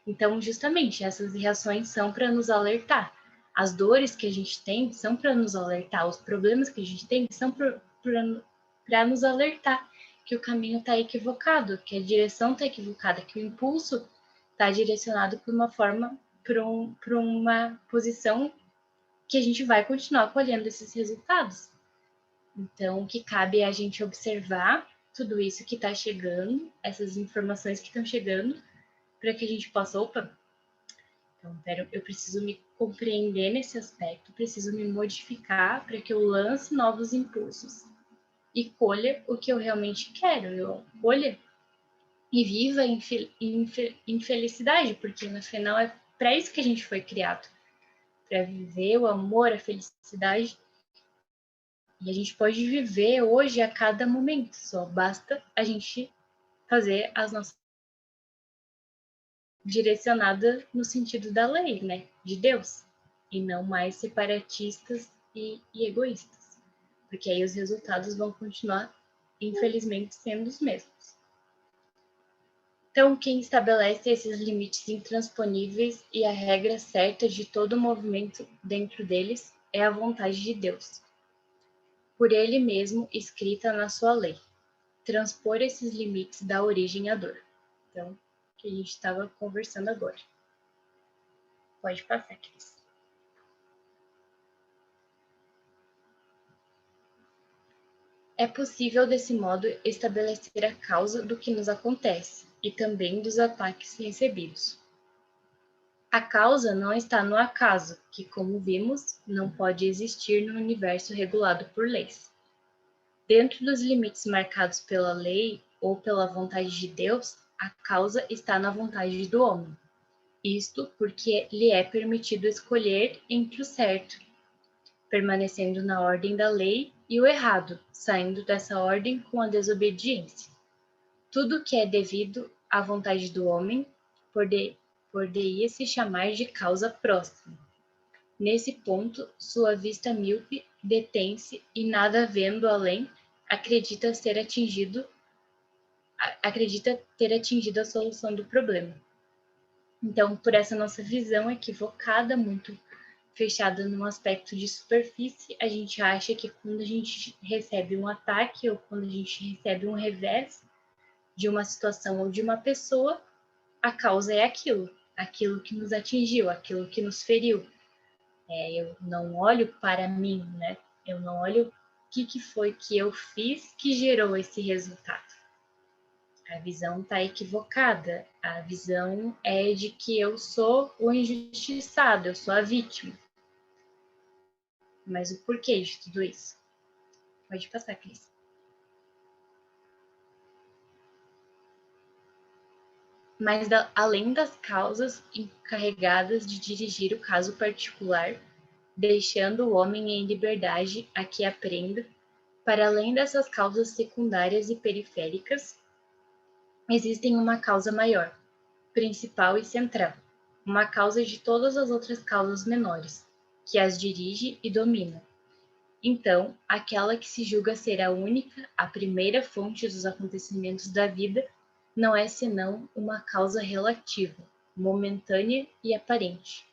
A: Então, justamente, essas reações são para nos alertar. As dores que a gente tem são para nos alertar. Os problemas que a gente tem são para nos alertar que o caminho está equivocado, que a direção está equivocada, que o impulso está direcionado para uma forma, para uma posição que a gente vai continuar colhendo esses resultados. Então, o que cabe é a gente observar tudo isso que está chegando, essas informações que estão chegando, para que a gente possa, então, eu preciso me compreender nesse aspecto, preciso me modificar para que eu lance novos impulsos e colha o que eu realmente quero, eu colha e viva em felicidade, porque no final é para isso que a gente foi criado, para viver o amor, a felicidade. E a gente pode viver hoje a cada momento, só basta a gente fazer as nossas direcionada no sentido da lei, né, de Deus, e não mais separatistas e egoístas, porque aí os resultados vão continuar, infelizmente, sendo os mesmos. Então, quem estabelece esses limites intransponíveis e a regra certa de todo o movimento dentro deles é a vontade de Deus, por ele mesmo escrita na sua lei. Transpor esses limites dá origem à dor. Então, que a gente estava conversando agora. Pode passar, Cris. É possível, desse modo, estabelecer a causa do que nos acontece e também dos ataques recebidos. A causa não está no acaso, que, como vimos, não pode existir no universo regulado por leis. Dentro dos limites marcados pela lei ou pela vontade de Deus, a causa está na vontade do homem. Isto porque lhe é permitido escolher entre o certo, permanecendo na ordem da lei, e o errado, saindo dessa ordem com a desobediência. Tudo que é devido à vontade do homem poderia se chamar de causa próxima. Nesse ponto, sua vista míope detém-se e, nada vendo além, acredita ter atingido a solução do problema. Então, por essa nossa visão equivocada, muito fechada num aspecto de superfície, a gente acha que quando a gente recebe um ataque ou quando a gente recebe um revés de uma situação ou de uma pessoa, a causa é aquilo que nos atingiu, aquilo que nos feriu. Eu não olho para mim, né? Eu não olho o que foi que eu fiz que gerou esse resultado. A visão está equivocada. A visão é de que eu sou o injustiçado, eu sou a vítima. Mas o porquê de tudo isso? Pode passar, Cris. mas além das causas encarregadas de dirigir o caso particular, deixando o homem em liberdade a que aprenda, para além dessas causas secundárias e periféricas, existem uma causa maior, principal e central, uma causa de todas as outras causas menores, que as dirige e domina. Então, aquela que se julga ser a única, a primeira fonte dos acontecimentos da vida, não é senão uma causa relativa, momentânea e aparente.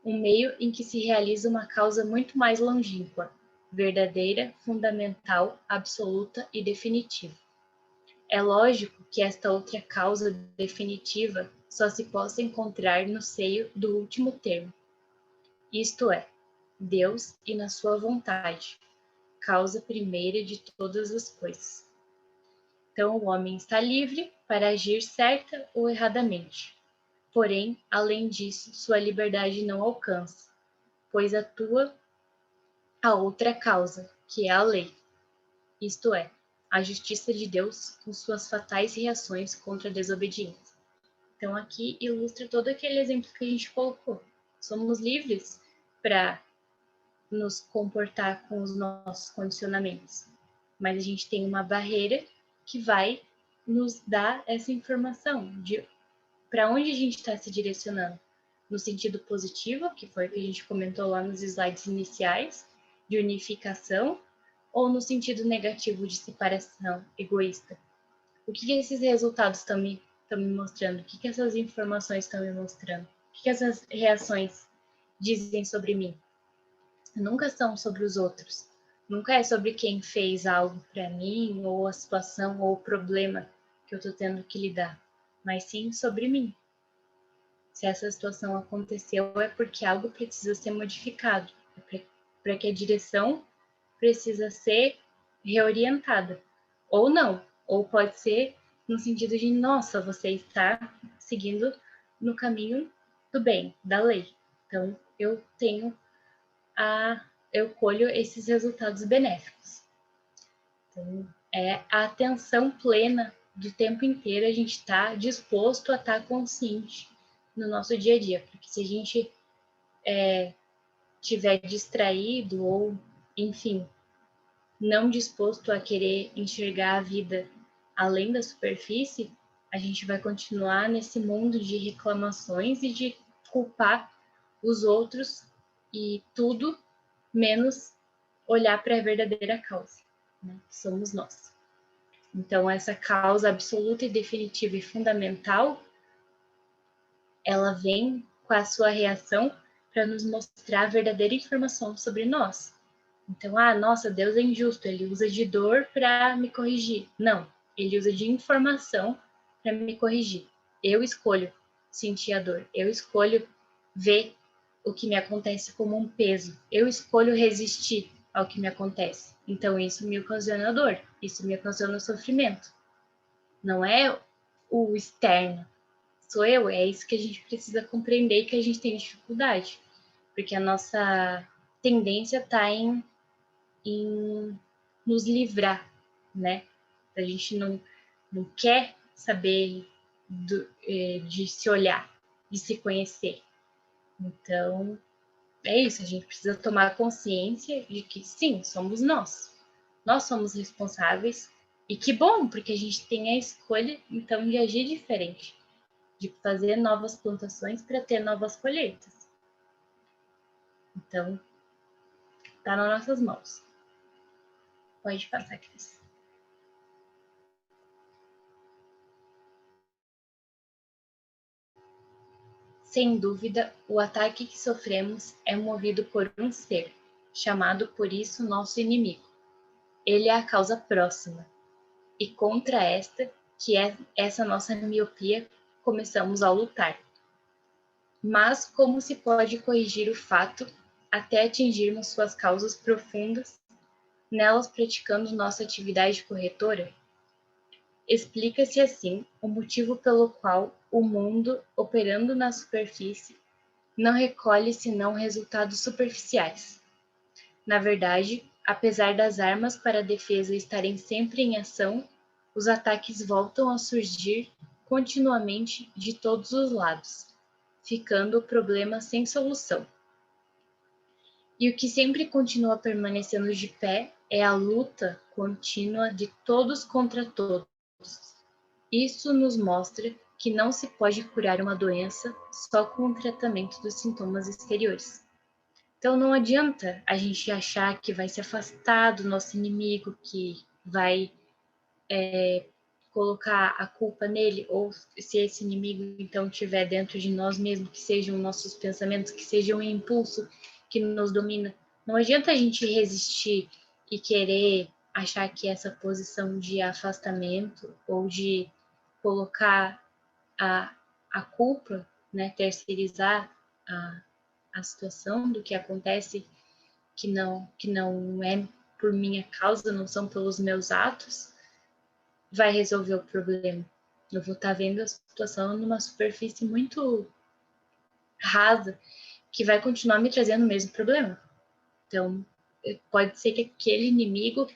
A: Um meio em que se realiza uma causa muito mais longínqua, verdadeira, fundamental, absoluta e definitiva. É lógico que esta outra causa definitiva só se possa encontrar no seio do último termo, isto é, Deus e na sua vontade, causa primeira de todas as coisas. Então, o homem está livre para agir certa ou erradamente. Porém, além disso, sua liberdade não alcança, pois atua a outra causa, que é a lei, isto é, a justiça de Deus com suas fatais reações contra a desobediência. Então, aqui ilustra todo aquele exemplo que a gente colocou. Somos livres para nos comportar com os nossos condicionamentos, mas a gente tem uma barreira que vai nos dar essa informação de para onde a gente está se direcionando, no sentido positivo, que foi o que a gente comentou lá nos slides iniciais, de unificação, ou no sentido negativo de separação, egoísta. O que esses resultados estão me mostrando? O que essas informações estão me mostrando? O que essas reações dizem sobre mim? Nunca são sobre os outros. Nunca é sobre quem fez algo para mim, ou a situação, ou o problema que eu estou tendo que lidar, mas sim sobre mim. Se essa situação aconteceu, é porque algo precisa ser modificado, para que a direção precisa ser reorientada. Ou não, ou pode ser no sentido de, nossa, você está seguindo no caminho do bem, da lei. Então, eu colho esses resultados benéficos. Então, é a atenção plena do tempo inteiro, a gente está disposto a estar consciente no nosso dia a dia, porque se a gente tiver distraído ou, enfim, não disposto a querer enxergar a vida além da superfície, a gente vai continuar nesse mundo de reclamações e de culpar os outros e tudo menos olhar para a verdadeira causa, né? Que somos nós. Então, essa causa absoluta e definitiva e fundamental, ela vem com a sua reação para nos mostrar a verdadeira informação sobre nós. Então, nossa, Deus é injusto, ele usa de dor para me corrigir. Não, ele usa de informação para me corrigir. Eu escolho sentir a dor, eu escolho ver o que me acontece como um peso, eu escolho resistir ao que me acontece. Então, isso me ocasiona dor, isso me ocasiona sofrimento. Não é o externo, sou eu, é isso que a gente precisa compreender e que a gente tem dificuldade, porque a nossa tendência está em nos livrar, né? A gente não quer saber de se olhar, de se conhecer. Então, é isso, a gente precisa tomar consciência de que sim, somos nós. Nós somos responsáveis. E que bom, porque a gente tem a escolha, então, de agir diferente, de fazer novas plantações para ter novas colheitas. Então, está nas nossas mãos. Pode passar, Cris. Sem dúvida, o ataque que sofremos é movido por um ser, chamado por isso nosso inimigo. Ele é a causa próxima, e contra esta, que é essa nossa miopia, começamos a lutar. Mas como se pode corrigir o fato até atingirmos suas causas profundas, nelas praticando nossa atividade corretora? Explica-se assim o motivo pelo qual o mundo, operando na superfície, não recolhe senão resultados superficiais. Na verdade, apesar das armas para a defesa estarem sempre em ação, os ataques voltam a surgir continuamente de todos os lados, ficando o problema sem solução. E o que sempre continua permanecendo de pé é a luta contínua de todos contra todos. Isso nos mostra que não se pode curar uma doença só com o tratamento dos sintomas exteriores. Então não adianta a gente achar que vai se afastar do nosso inimigo, que vai colocar a culpa nele, ou se esse inimigo então estiver dentro de nós mesmos, que sejam nossos pensamentos, que seja um impulso que nos domina. Não adianta a gente resistir e querer achar que essa posição de afastamento ou de colocar a culpa, né, terceirizar a situação do que acontece que não é por minha causa, não são pelos meus atos, vai resolver o problema. Eu vou estar vendo a situação numa superfície muito rasa, que vai continuar me trazendo o mesmo problema. Então, pode ser que aquele inimigo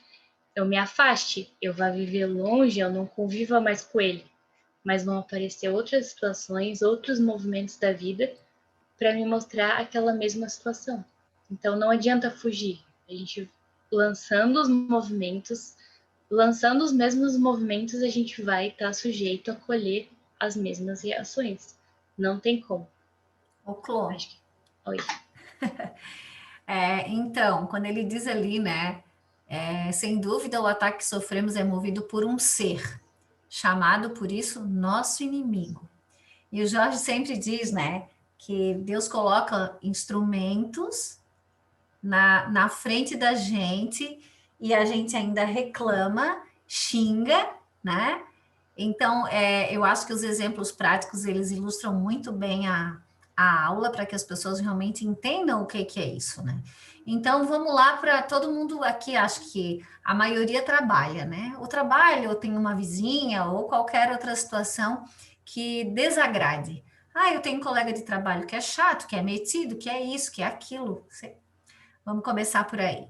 A: eu me afaste, eu vá viver longe, eu não conviva mais com ele, mas vão aparecer outras situações, outros movimentos da vida para me mostrar aquela mesma situação. Então, não adianta fugir. A gente lançando os movimentos, lançando os mesmos movimentos, a gente vai estar sujeito a colher as mesmas reações. Não tem como.
C: Ô, Clô.
A: Oi.
C: Então, quando ele diz ali, né, sem dúvida o ataque que sofremos é movido por um ser, chamado por isso nosso inimigo. E o Jorge sempre diz, né, que Deus coloca instrumentos na frente da gente e a gente ainda reclama, xinga, né? Então, eu acho que os exemplos práticos, eles ilustram muito bem a aula para que as pessoas realmente entendam o que é isso, né? Então, vamos lá para todo mundo aqui, acho que a maioria trabalha, né? Ou trabalha, ou tem uma vizinha, ou qualquer outra situação que desagrade. Ah, eu tenho um colega de trabalho que é chato, que é metido, que é isso, que é aquilo. Vamos começar por aí.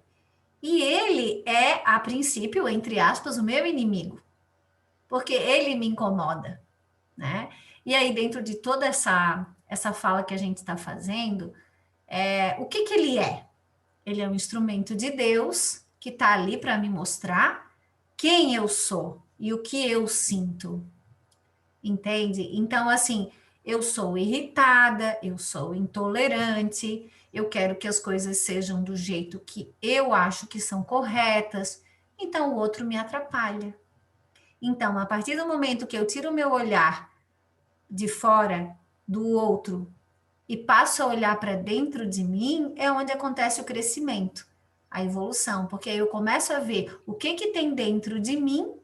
C: E ele é, a princípio, entre aspas, o meu inimigo, porque ele me incomoda, né? E aí, dentro de toda essa fala que a gente está fazendo, o que ele é? Ele é um instrumento de Deus que está ali para me mostrar quem eu sou e o que eu sinto, entende? Então, assim, eu sou irritada, eu sou intolerante, eu quero que as coisas sejam do jeito que eu acho que são corretas, então o outro me atrapalha. Então, a partir do momento que eu tiro o meu olhar de fora do outro e passo a olhar para dentro de mim, é onde acontece o crescimento, a evolução, porque aí eu começo a ver o que tem dentro de mim,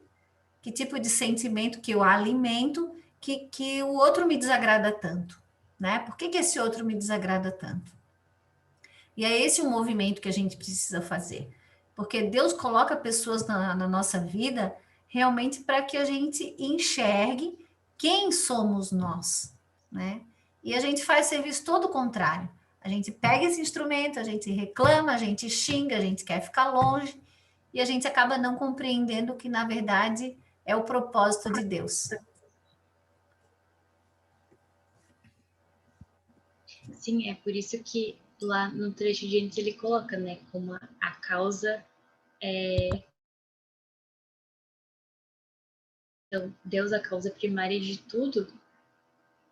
C: que tipo de sentimento que eu alimento, que o outro me desagrada tanto, né? Por que esse outro me desagrada tanto? E é esse o movimento que a gente precisa fazer, porque Deus coloca pessoas na nossa vida realmente para que a gente enxergue quem somos nós, né? E a gente faz serviço todo o contrário. A gente pega esse instrumento, a gente reclama, a gente xinga, a gente quer ficar longe, e a gente acaba não compreendendo que, na verdade, é o propósito de Deus.
A: Sim, é por isso que lá no trecho de antes ele coloca, né, como a causa então, Deus, a causa primária de tudo,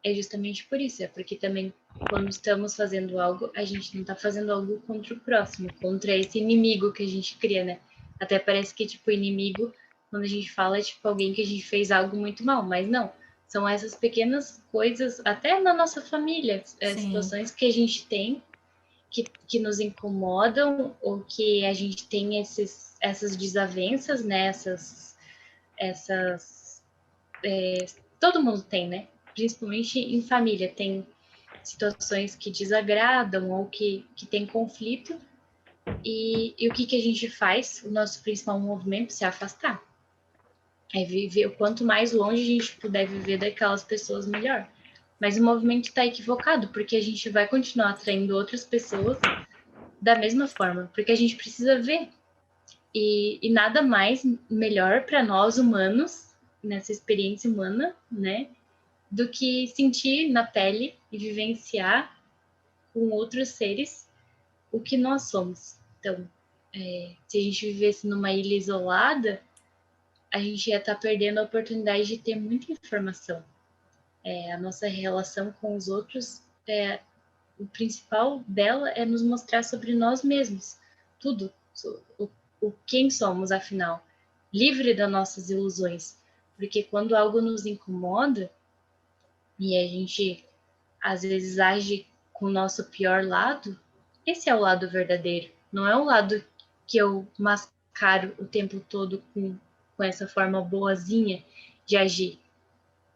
A: é justamente por isso, é porque também quando estamos fazendo algo, a gente não está fazendo algo contra o próximo, contra esse inimigo que a gente cria, né? Até parece que, tipo, inimigo, quando a gente fala, é tipo alguém que a gente fez algo muito mal, mas não. São essas pequenas coisas, até na nossa família, situações que a gente tem que nos incomodam ou que a gente tem essas desavenças, né? Todo mundo tem, né? Principalmente em família, tem situações que desagradam ou que tem conflito. E o que a gente faz? O nosso principal movimento é se afastar. É viver, o quanto mais longe a gente puder viver daquelas pessoas, melhor. Mas o movimento está equivocado, porque a gente vai continuar atraindo outras pessoas da mesma forma, porque a gente precisa ver. E nada mais melhor para nós humanos, nessa experiência humana, né? Do que sentir na pele e vivenciar com outros seres o que nós somos. Então, se a gente vivesse numa ilha isolada, a gente ia estar perdendo a oportunidade de ter muita informação. A nossa relação com os outros, o principal dela é nos mostrar sobre nós mesmos, tudo, o quem somos, afinal, livre das nossas ilusões. Porque quando algo nos incomoda e a gente às vezes age com o nosso pior lado, esse é o lado verdadeiro. Não é o lado que eu mascaro o tempo todo com essa forma boazinha de agir.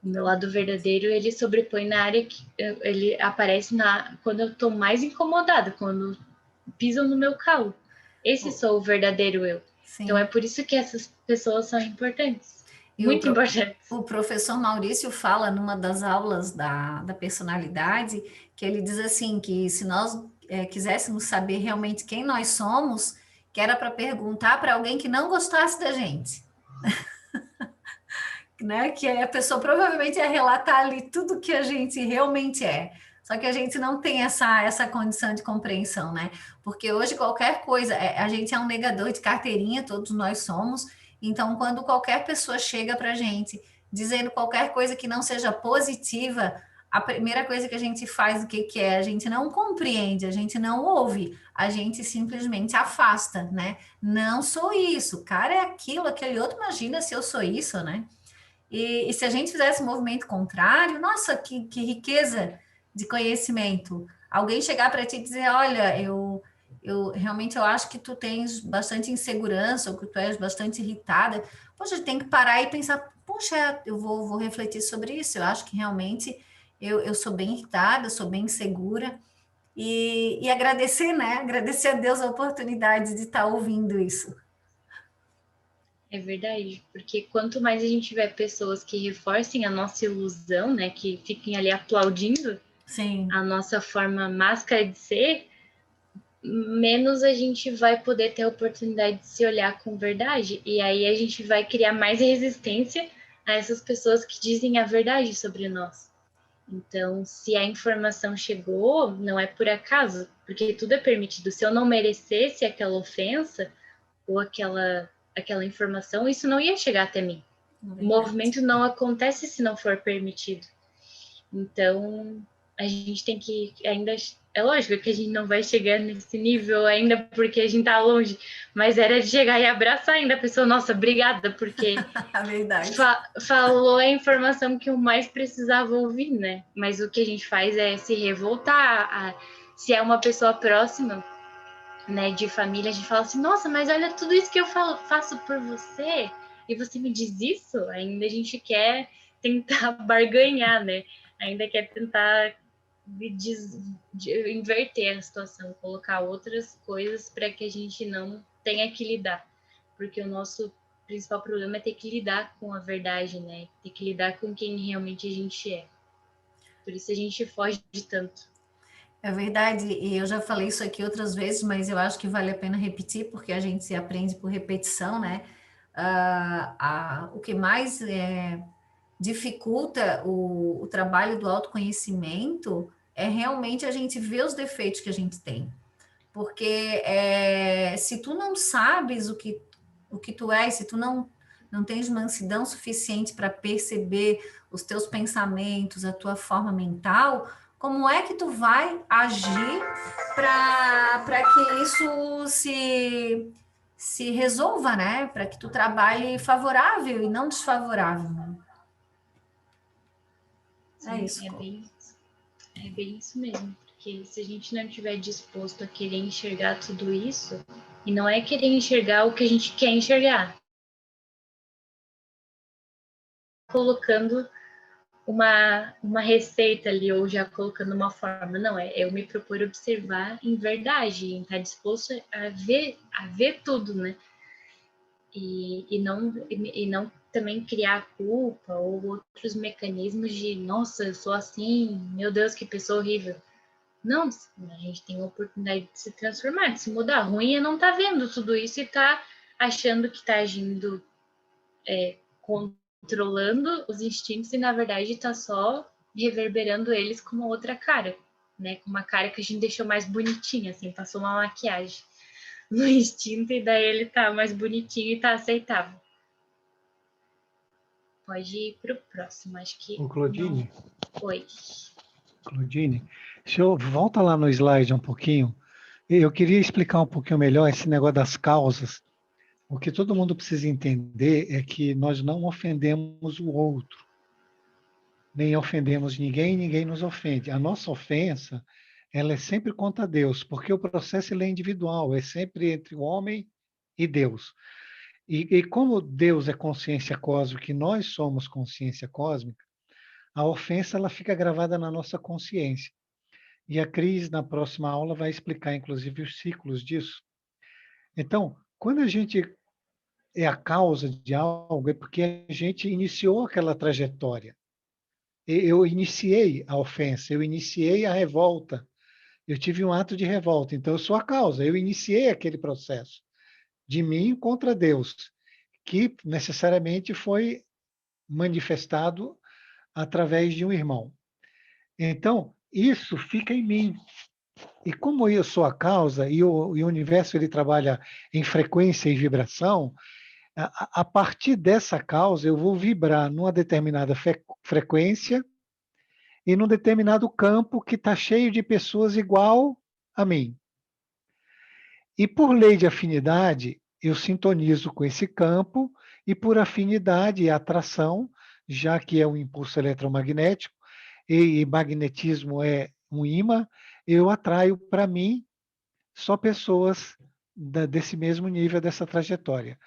A: O meu lado verdadeiro, ele sobrepõe na área que ele aparece quando eu estou mais incomodada, quando pisam no meu calo. Esse sou o verdadeiro eu. Sim. Então é por isso que essas pessoas são importantes. Muito importantes.
C: O professor Maurício fala numa das aulas da personalidade, que ele diz assim, que se nós quiséssemos saber realmente quem nós somos, que era para perguntar para alguém que não gostasse da gente. Né? Que a pessoa provavelmente ia relatar ali tudo que a gente realmente é. Só que a gente não tem essa condição de compreensão, né? Porque hoje qualquer coisa, a gente é um negador de carteirinha, todos nós somos. Então, quando qualquer pessoa chega para a gente dizendo qualquer coisa que não seja positiva, a primeira coisa que a gente faz, o que é? A gente não compreende, a gente não ouve, a gente simplesmente afasta, né? Não sou isso, cara é aquilo, aquele outro, imagina se eu sou isso, né? E se a gente fizesse um movimento contrário, nossa, que riqueza de conhecimento. Alguém chegar para ti e dizer, olha, eu realmente eu acho que tu tens bastante insegurança, ou que tu és bastante irritada. Poxa, tem que parar e pensar, poxa, eu vou refletir sobre isso. Eu acho que realmente eu sou bem irritada, sou bem insegura. E agradecer, né? Agradecer a Deus a oportunidade de estar ouvindo isso.
A: É verdade, porque quanto mais a gente tiver pessoas que reforcem a nossa ilusão, né, que fiquem ali aplaudindo
C: Sim.
A: a nossa forma máscara de ser, menos a gente vai poder ter a oportunidade de se olhar com verdade. E aí a gente vai criar mais resistência a essas pessoas que dizem a verdade sobre nós. Então, se a informação chegou, não é por acaso, porque tudo é permitido. Se eu não merecesse aquela ofensa ou aquela informação, isso não ia chegar até mim. O movimento não acontece se não for permitido. Então, a gente tem que ainda... É lógico que a gente não vai chegar nesse nível ainda porque a gente tá longe, mas era de chegar e abraçar ainda a pessoa, nossa, obrigada, porque falou a informação que eu mais precisava ouvir, né? Mas o que a gente faz é se revoltar. Se é uma pessoa próxima, né, de família, a gente fala assim, nossa, mas olha tudo isso que eu faço por você, e você me diz isso? Ainda a gente quer tentar barganhar, né? Ainda quer tentar inverter a situação, colocar outras coisas para que a gente não tenha que lidar. Porque o nosso principal problema é ter que lidar com a verdade, né? Ter que lidar com quem realmente a gente é. Por isso a gente foge de tanto.
C: É verdade, e eu já falei isso aqui outras vezes, mas eu acho que vale a pena repetir, porque a gente se aprende por repetição, né? O que mais dificulta o trabalho do autoconhecimento é realmente a gente ver os defeitos que a gente tem. Porque se tu não sabes o que tu és, se tu não tens mansidão suficiente para perceber os teus pensamentos, a tua forma mental, como é que tu vai agir para que isso se resolva, né? Para que tu trabalhe favorável e não desfavorável. Né?
A: Sim, é isso. É bem isso mesmo. Porque se a gente não estiver disposto a querer enxergar tudo isso, e não é querer enxergar o que a gente quer enxergar, colocando uma receita ali, ou já colocando uma forma, não, eu me propor observar em verdade, em estar disposto a ver tudo, né? E não também criar culpa ou outros mecanismos de, nossa, eu sou assim, meu Deus, que pessoa horrível. Não, a gente tem a oportunidade de se transformar, de se mudar. Ruim é não estar vendo tudo isso e estar achando que está agindo contra controlando os instintos e, na verdade, está só reverberando eles com uma outra cara, né? Com uma cara que a gente deixou mais bonitinha, assim, passou uma maquiagem no instinto e daí ele tá mais bonitinho e tá aceitável. Pode ir pro próximo, acho que.
B: Ô, Claudine.
A: Não... Oi.
B: Claudine, volta lá no slide um pouquinho. Eu queria explicar um pouquinho melhor esse negócio das causas. O que todo mundo precisa entender é que nós não ofendemos o outro, nem ofendemos ninguém, ninguém nos ofende. A nossa ofensa, ela é sempre contra Deus, porque o processo ele é individual, é sempre entre o homem e Deus. E como Deus é consciência cósmica e nós somos consciência cósmica, a ofensa ela fica gravada na nossa consciência. E a Cris, na próxima aula, vai explicar, inclusive, os ciclos disso. Então, quando a gente é a causa de algo, é porque a gente iniciou aquela trajetória. Eu iniciei a ofensa, eu iniciei a revolta, eu tive um ato de revolta, então eu sou a causa, eu iniciei aquele processo de mim contra Deus, que necessariamente foi manifestado através de um irmão. Então, isso fica em mim. E como eu sou a causa, e o universo ele trabalha em frequência e vibração, a partir dessa causa eu vou vibrar numa determinada frequência e num determinado campo que está cheio de pessoas igual a mim. E por lei de afinidade, eu sintonizo com esse campo, e por afinidade e atração, já que é um impulso eletromagnético, e magnetismo é um imã, eu atraio para mim só pessoas desse mesmo nível, dessa trajetória,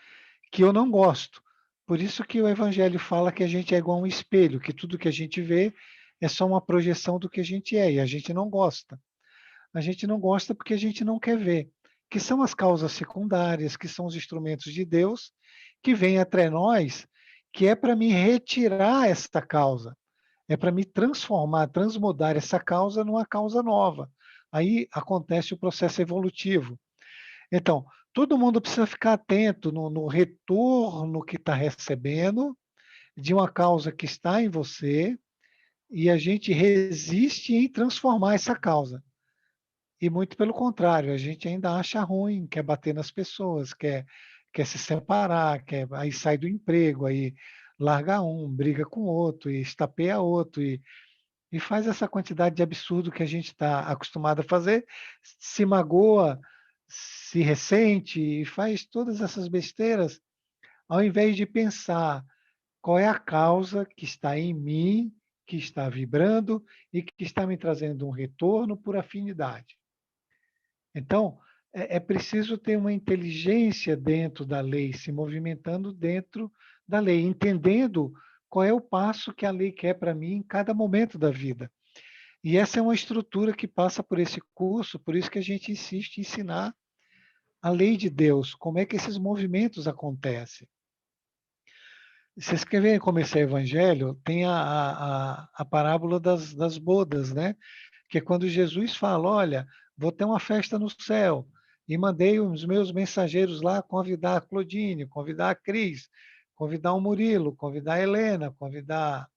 B: que eu não gosto. Por isso que o Evangelho fala que a gente é igual a um espelho, que tudo que a gente vê é só uma projeção do que a gente é, e a gente não gosta. A gente não gosta porque a gente não quer ver, que são as causas secundárias, que são os instrumentos de Deus, que vêm até nós, que é para me retirar esta causa, é para me transformar, transmudar essa causa numa causa nova. Aí acontece o processo evolutivo. Então, todo mundo precisa ficar atento no retorno que está recebendo de uma causa que está em você, e a gente resiste em transformar essa causa. E muito pelo contrário, a gente ainda acha ruim, quer bater nas pessoas, quer se separar, aí sai do emprego, aí larga um, briga com outro, e estapeia outro, e faz essa quantidade de absurdo que a gente está acostumado a fazer, se magoa, se ressente e faz todas essas besteiras, ao invés de pensar qual é a causa que está em mim, que está vibrando e que está me trazendo um retorno por afinidade. Então, é preciso ter uma inteligência dentro da lei, se movimentando dentro da lei, entendendo qual é o passo que a lei quer para mim em cada momento da vida. E essa é uma estrutura que passa por esse curso, por isso que a gente insiste em ensinar a lei de Deus, como é que esses movimentos acontecem. Se vocês querem começar o evangelho, tem a parábola das bodas, né? Que é quando Jesus fala, olha, vou ter uma festa no céu, e mandei os meus mensageiros lá convidar a Claudine, convidar a Cris, convidar o Murilo, convidar a Helena, convidar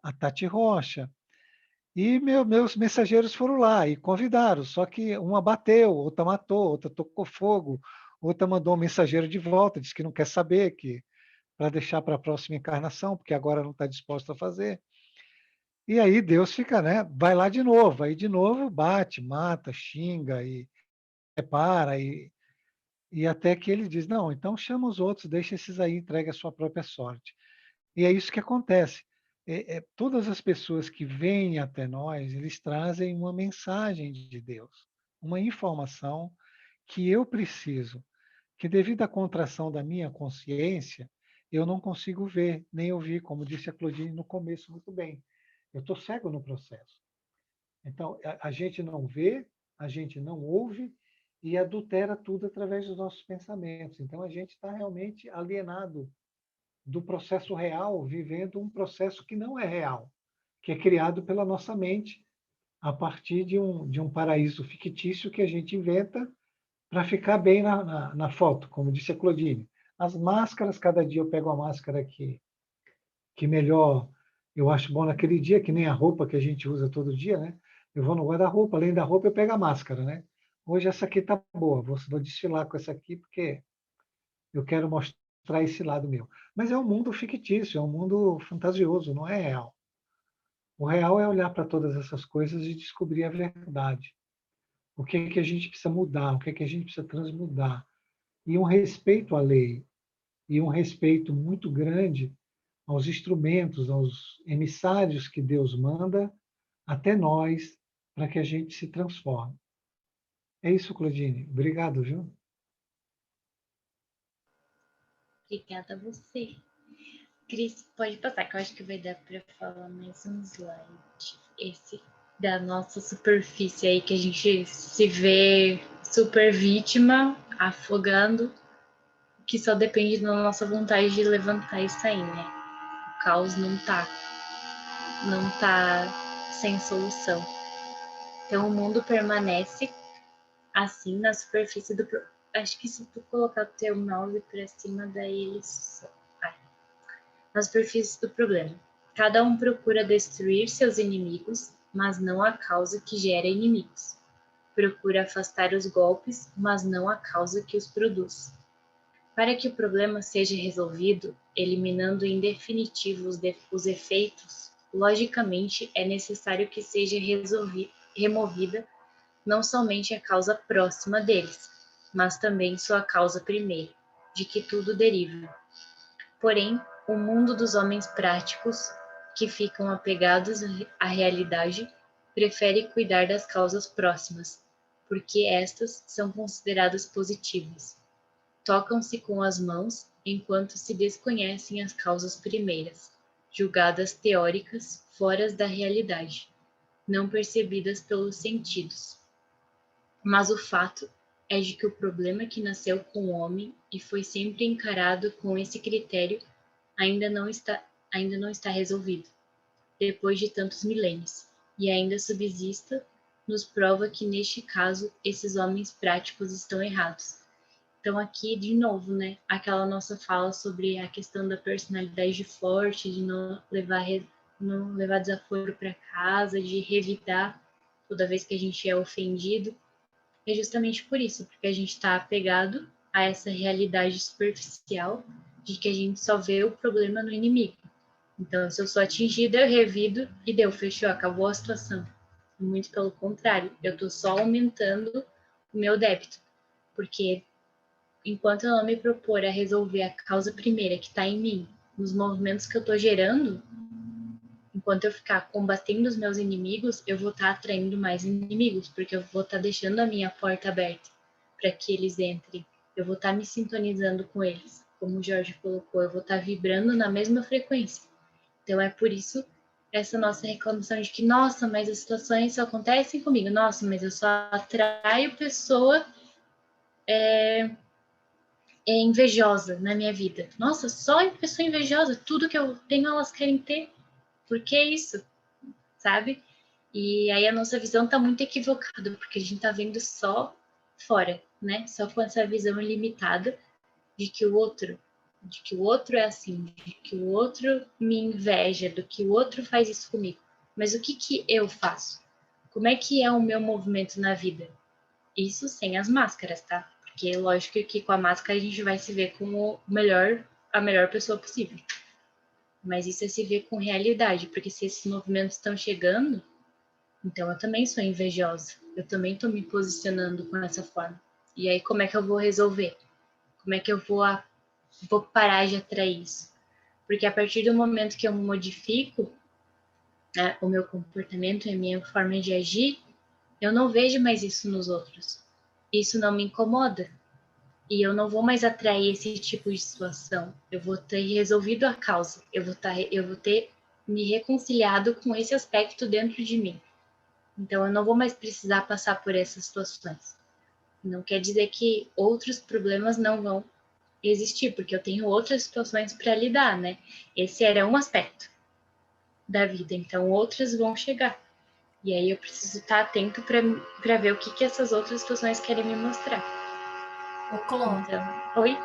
B: a Tati Rocha. E meus mensageiros foram lá e convidaram, só que uma bateu, outra matou, outra tocou fogo, outra mandou um mensageiro de volta, disse que não quer saber, que para deixar para a próxima encarnação, porque agora não está disposto a fazer. E aí Deus fica, né? Vai lá de novo, aí de novo bate, mata, xinga e separa, e até que ele diz, não, então chama os outros, deixa esses aí, entregue a sua própria sorte. E é isso que acontece. Todas as pessoas que vêm até nós, eles trazem uma mensagem de Deus, uma informação que eu preciso, que devido à contração da minha consciência, eu não consigo ver, nem ouvir, como disse a Claudine no começo muito bem. Eu estou cego no processo. Então, a gente não vê, a gente não ouve e adultera tudo através dos nossos pensamentos. Então, a gente está realmente alienado do processo real, vivendo um processo que não é real, que é criado pela nossa mente a partir de um paraíso fictício que a gente inventa para ficar bem na foto, como disse a Claudine. As máscaras, cada dia eu pego uma máscara que melhor eu acho bom naquele dia, que nem a roupa que a gente usa todo dia, né? Eu vou no guarda-roupa, além da roupa eu pego a máscara, né? Hoje essa aqui tá boa, vou desfilar com essa aqui porque eu quero mostrar esse lado meu. Mas é um mundo fictício, é um mundo fantasioso, não é real. O real é olhar para todas essas coisas e descobrir a verdade. O que é que a gente precisa mudar, o que é que a gente precisa transmudar. E um respeito à lei, e um respeito muito grande aos instrumentos, aos emissários que Deus manda até nós, para que a gente se transforme. É isso, Claudine. Obrigado, viu?
A: Obrigada a você. Cris, pode passar, que eu acho que vai dar para falar mais um slide. Esse da nossa superfície aí, que a gente se vê super vítima, afogando, que só depende da nossa vontade de levantar e sair, né? O caos não tá sem solução. Então o mundo permanece assim na superfície do. Acho que se tu colocar o teu mouse para cima, daí ele vai. Na superfície do problema. Cada um procura destruir seus inimigos, mas não a causa que gera inimigos. Procura afastar os golpes, mas não a causa que os produz. Para que o problema seja resolvido, eliminando em definitivo os efeitos, logicamente é necessário que seja removida não somente a causa próxima deles, mas também sua causa primeira, de que tudo deriva. Porém, o mundo dos homens práticos, que ficam apegados à realidade, prefere cuidar das causas próximas, porque estas são consideradas positivas. Tocam-se com as mãos enquanto se desconhecem as causas primeiras, julgadas teóricas, fora da realidade, não percebidas pelos sentidos. Mas o fato é de que o problema que nasceu com o homem e foi sempre encarado com esse critério ainda não está resolvido, depois de tantos milênios, e ainda subsista, nos prova que neste caso esses homens práticos estão errados. Então aqui, de novo, né, aquela nossa fala sobre a questão da personalidade forte, de não levar desaforo para casa, de revidar toda vez que a gente é ofendido, é justamente por isso, porque a gente está apegado a essa realidade superficial de que a gente só vê o problema no inimigo. Então, se eu sou atingida, eu revido e deu, fechou, acabou a situação. Muito pelo contrário, eu estou só aumentando o meu débito, porque enquanto eu não me propor a resolver a causa primeira que está em mim, nos movimentos que eu estou gerando, enquanto eu ficar combatendo os meus inimigos, eu vou estar atraindo mais inimigos, porque eu vou estar deixando a minha porta aberta para que eles entrem. Eu vou estar me sintonizando com eles, como o Jorge colocou, eu vou estar vibrando na mesma frequência. Então é por isso essa nossa reclamação de que, nossa, mas as situações só acontecem comigo. Nossa, mas eu só atraio pessoa invejosa na minha vida. Nossa, só pessoa invejosa. Tudo que eu tenho elas querem ter. Por que isso? Sabe? E aí a nossa visão está muito equivocada, porque a gente está vendo só fora, né? Só com essa visão limitada de que o outro é assim, de que o outro me inveja, do que o outro faz isso comigo. Mas o que que eu faço? Como é que é o meu movimento na vida? Isso sem as máscaras, tá? Porque lógico que com a máscara a gente vai se ver como a melhor pessoa possível. Mas isso é se ver com realidade, porque se esses movimentos estão chegando, então eu também sou invejosa. Eu também estou me posicionando com essa forma. E aí como é que eu vou resolver? Como é que eu vou parar de atrair isso? Porque a partir do momento que eu modifico, né, o meu comportamento e a minha forma de agir, eu não vejo mais isso nos outros. Isso não me incomoda. E eu não vou mais atrair esse tipo de situação. Eu vou ter resolvido a causa. Eu vou ter me reconciliado com esse aspecto dentro de mim. Então eu não vou mais precisar passar por essas situações. Não quer dizer que outros problemas não vão existir, porque eu tenho outras situações para lidar, né? Esse era um aspecto da vida, então outras vão chegar. E aí eu preciso estar atento para ver o que essas outras situações querem me mostrar.
C: Ô, Clô,
A: Então, oi?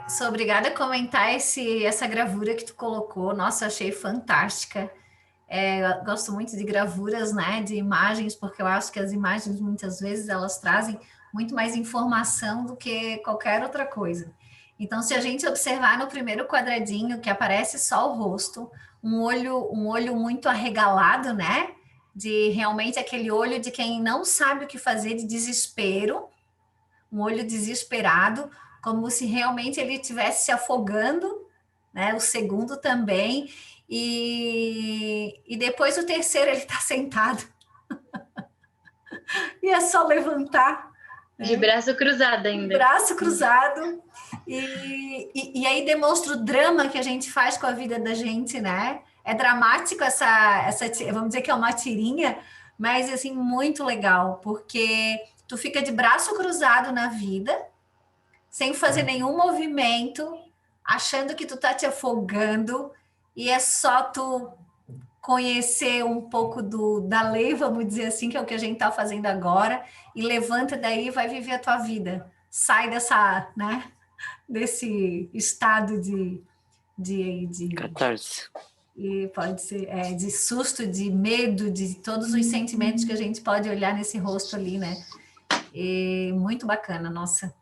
C: Sou obrigada a comentar essa gravura que tu colocou. Nossa, achei fantástica. Eu gosto muito de gravuras, né, de imagens, porque eu acho que as imagens, muitas vezes, elas trazem muito mais informação do que qualquer outra coisa. Então, se a gente observar no primeiro quadradinho, que aparece só o rosto, um olho muito arregalado, né, de realmente aquele olho de quem não sabe o que fazer, de desespero, um olho desesperado, como se realmente ele estivesse se afogando, né? O segundo também, e depois o terceiro ele está sentado, e é só levantar,
A: De braço cruzado ainda.
C: braço cruzado, e aí demonstra o drama que a gente faz com a vida da gente, né? É dramático vamos dizer que é uma tirinha, mas assim, muito legal, porque tu fica de braço cruzado na vida, sem fazer nenhum movimento, achando que tu tá te afogando, e é só tu conhecer um pouco da lei, vamos dizer assim, que é o que a gente tá fazendo agora, e levanta daí e vai viver a tua vida. Sai né, desse estado de
D: 14.
C: e pode ser de susto, de medo, de todos os sentimentos que a gente pode olhar nesse rosto ali, né? E muito bacana, nossa.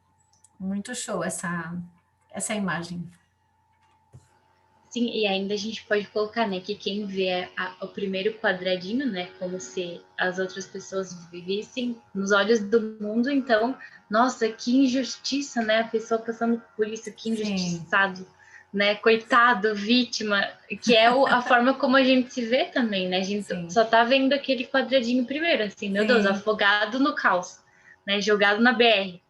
C: Muito show essa imagem.
A: Sim, e ainda a gente pode colocar, né, que quem vê o primeiro quadradinho, né, como se as outras pessoas vivessem nos olhos do mundo, então, nossa, que injustiça, né, a pessoa passando por isso, que injustiçado, sim, né, coitado, vítima, que é a forma como a gente se vê também, né, a gente sim, só tá vendo aquele quadradinho primeiro, assim, meu sim, Deus, afogado no caos, né, jogado na BR.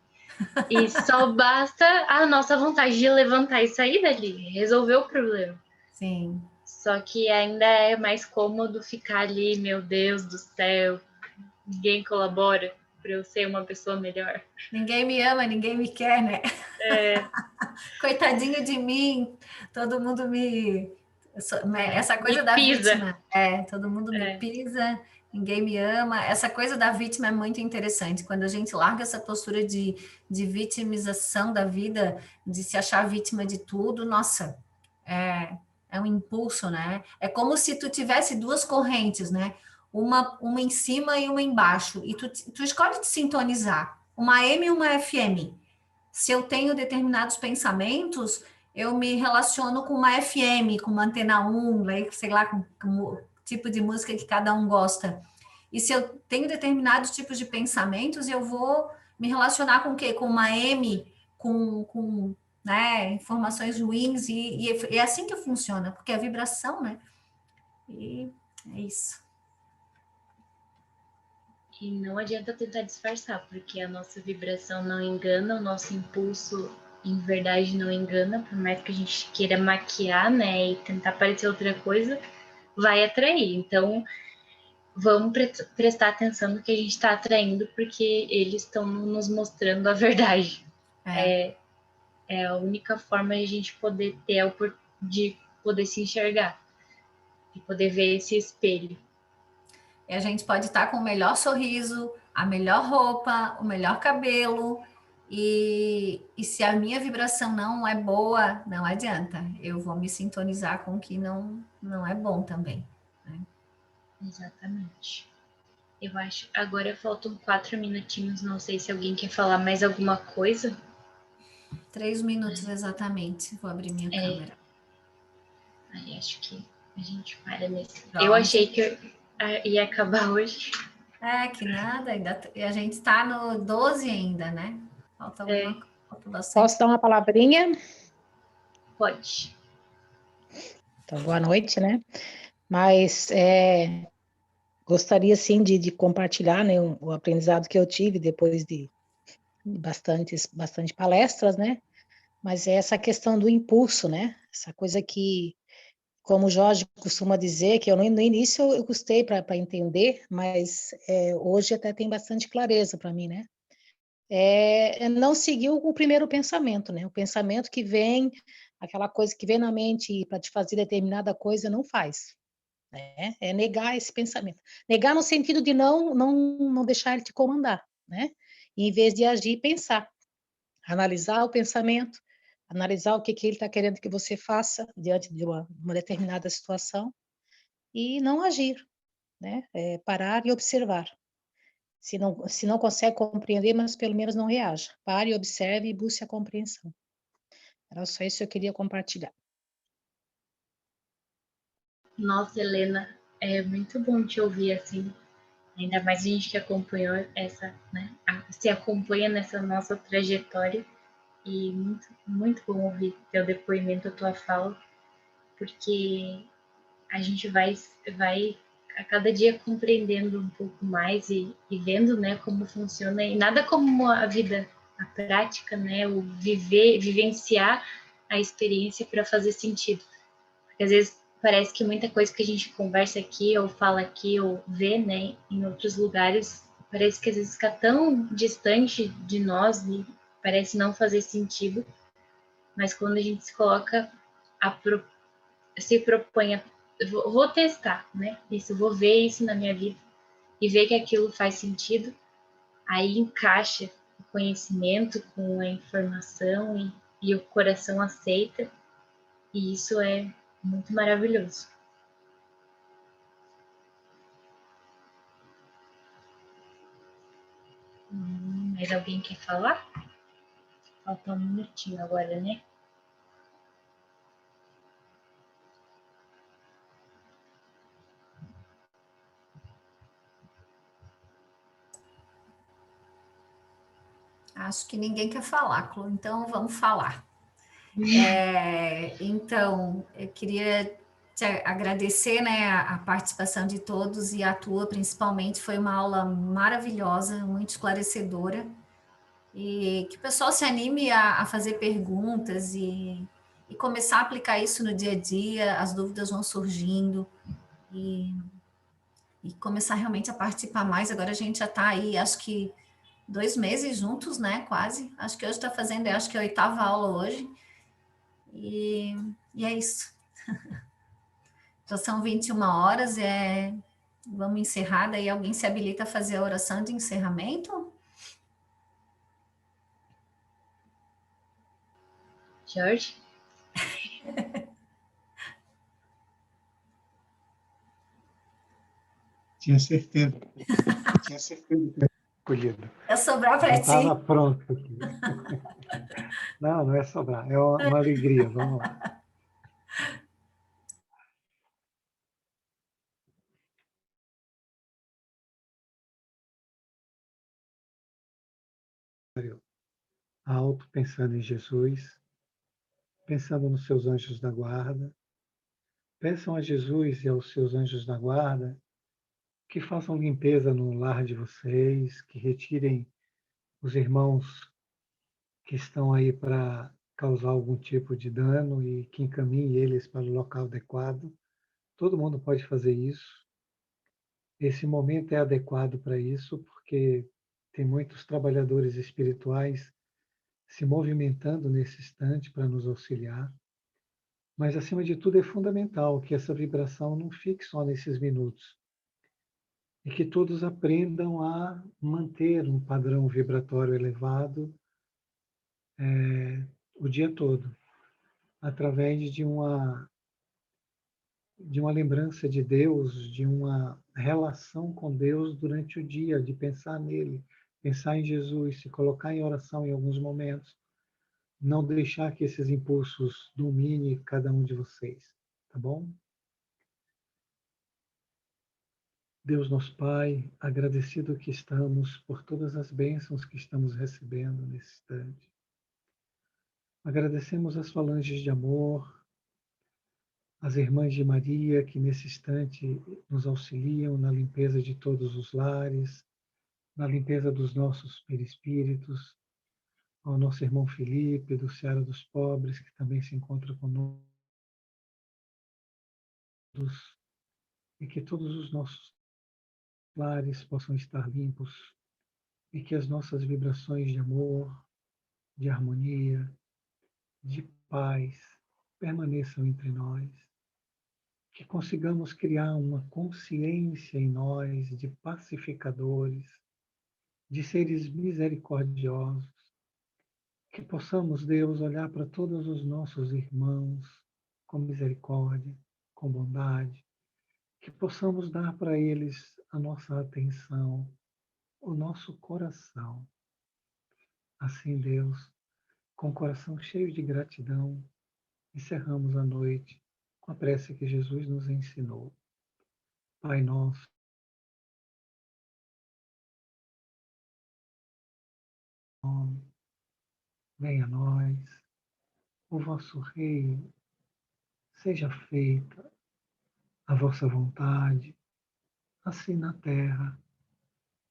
A: E só basta a nossa vontade de levantar e sair dali, resolver o problema.
C: Sim.
A: Só que ainda é mais cômodo ficar ali, meu Deus do céu, ninguém colabora para eu ser uma pessoa melhor.
C: Ninguém me ama, ninguém me quer, né? Coitadinho de mim, todo mundo essa coisa
A: me
C: da
A: pisa.
C: vítima. Todo mundo me pisa, ninguém me ama. Essa coisa da vítima é muito interessante. Quando a gente larga essa postura de vitimização da vida, de se achar vítima de tudo, nossa, é um impulso, né? É como se tu tivesse duas correntes, né? Uma em cima e uma embaixo. E tu escolhe te sintonizar, uma M e uma FM. Se eu tenho determinados pensamentos, eu me relaciono com uma FM, com uma antena 1, sei lá, com o tipo de música que cada um gosta. E se eu tenho determinados tipos de pensamentos, eu vou me relacionar com o quê? Com uma M, com né, informações ruins, e é assim que funciona, porque é vibração, né? E é isso.
A: E não adianta tentar disfarçar, porque a nossa vibração não engana, o nosso impulso, em verdade, não engana, por mais que a gente queira maquiar, né, e tentar parecer outra coisa, vai atrair. Então, vamos prestar atenção no que a gente está atraindo, porque eles estão nos mostrando a verdade. É a única forma de a gente poder de poder se enxergar, de poder ver esse espelho.
C: E a gente pode estar com o melhor sorriso, a melhor roupa, o melhor cabelo, e se a minha vibração não é boa, não adianta. Eu vou me sintonizar com o que não é bom também. Né?
A: Exatamente. Eu acho. Agora faltam 4 minutinhos. Não sei se alguém quer falar mais alguma coisa.
C: 3 minutos exatamente. Vou abrir minha câmera.
A: Aí acho que a gente para nesse. Pronto. Eu achei que eu ia acabar hoje.
C: Que nada. A gente está no 12 ainda, né? Falta alguma coisa.
E: Posso dar uma palavrinha?
A: Pode.
E: Então, boa noite, né? Mas gostaria, sim, de compartilhar, né, o aprendizado que eu tive depois de bastante palestras, né? Mas é essa questão do impulso, né? Essa coisa que, como o Jorge costuma dizer, que no início eu custei para entender, mas hoje até tem bastante clareza para mim, né? Não seguir o primeiro pensamento, né? O pensamento que vem, aquela coisa que vem na mente para te fazer determinada coisa, não faz. Né? É negar esse pensamento. Negar no sentido de não deixar ele te comandar, né? Em vez de agir e pensar. analisar o pensamento, analisar o que ele está querendo que você faça diante de uma determinada situação e não agir, né? Parar e observar. Se não consegue compreender, mas pelo menos não reaja. Pare, observe e busque a compreensão. Era só isso que eu queria compartilhar.
A: Nossa, Helena, é muito bom te ouvir assim. Ainda mais a gente que acompanhou essa, né? Se acompanha nessa nossa trajetória. E muito, muito bom ouvir teu depoimento, a tua fala, porque a gente vai a cada dia compreendendo um pouco mais e vendo, né, como funciona. E nada como a vida, a prática, né, o vivenciar a experiência para fazer sentido. Porque às vezes parece que muita coisa que a gente conversa aqui, ou fala aqui, ou vê, né, em outros lugares, parece que às vezes fica tão distante de nós e parece não fazer sentido. Mas quando a gente se coloca, se propõe a vou testar, né? Isso, vou ver isso na minha vida e ver que aquilo faz sentido, aí encaixa o conhecimento com a informação e o coração aceita, e isso é muito maravilhoso. Mais alguém quer falar? Falta um minutinho agora, né?
C: Acho que ninguém quer falar, Clô, então vamos falar. Então, eu queria te agradecer, né, a participação de todos e a tua, principalmente. Foi uma aula maravilhosa, muito esclarecedora. E que o pessoal se anime a fazer perguntas e começar a aplicar isso no dia a dia, as dúvidas vão surgindo e começar realmente a participar mais. Agora a gente já está aí, acho que 2 meses juntos, né? Quase. Acho que hoje está fazendo, acho que a 8ª aula hoje. E é isso. Já são 21 horas, vamos encerrar. Daí alguém se habilita a fazer a oração de encerramento?
A: Jorge?
B: Tinha certeza. Tinha certeza que era escolhido.
C: É sobrar
B: Já
C: para
B: estava
C: ti.
B: pronto aqui. Não, não é sobrar, é uma alegria. Vamos lá. Alto, pensando em Jesus, pensando nos seus anjos da guarda. Peçam a Jesus e aos seus anjos da guarda que façam limpeza no lar de vocês, que retirem os irmãos que estão aí para causar algum tipo de dano e que encaminhe eles para o local adequado. Todo mundo pode fazer isso. Esse momento é adequado para isso, porque tem muitos trabalhadores espirituais se movimentando nesse instante para nos auxiliar. Mas, acima de tudo, é fundamental que essa vibração não fique só nesses minutos e que todos aprendam a manter um padrão vibratório elevado o dia todo, através de uma lembrança de Deus, de uma relação com Deus durante o dia, de pensar nele, pensar em Jesus, se colocar em oração em alguns momentos, não deixar que esses impulsos dominem cada um de vocês, tá bom? Deus nosso Pai, agradecido que estamos por todas as bênçãos que estamos recebendo nesse instante. Agradecemos as falanges de amor, as irmãs de Maria que nesse instante nos auxiliam na limpeza de todos os lares, na limpeza dos nossos perispíritos, ao nosso irmão Felipe, do Seara dos Pobres, que também se encontra conosco, e que todos os nossos lares possam estar limpos, e que as nossas vibrações de amor, de harmonia, de paz permaneçam entre nós, que consigamos criar uma consciência em nós de pacificadores, de seres misericordiosos, Que possamos, Deus, olhar para todos os nossos irmãos com misericórdia, com bondade, que possamos dar para eles a nossa atenção, o nosso coração. Assim, Deus, com o coração cheio de gratidão, encerramos a noite com a prece que Jesus nos ensinou. Pai nosso, venha a nós o vosso reino, seja feita a vossa vontade, assim na terra,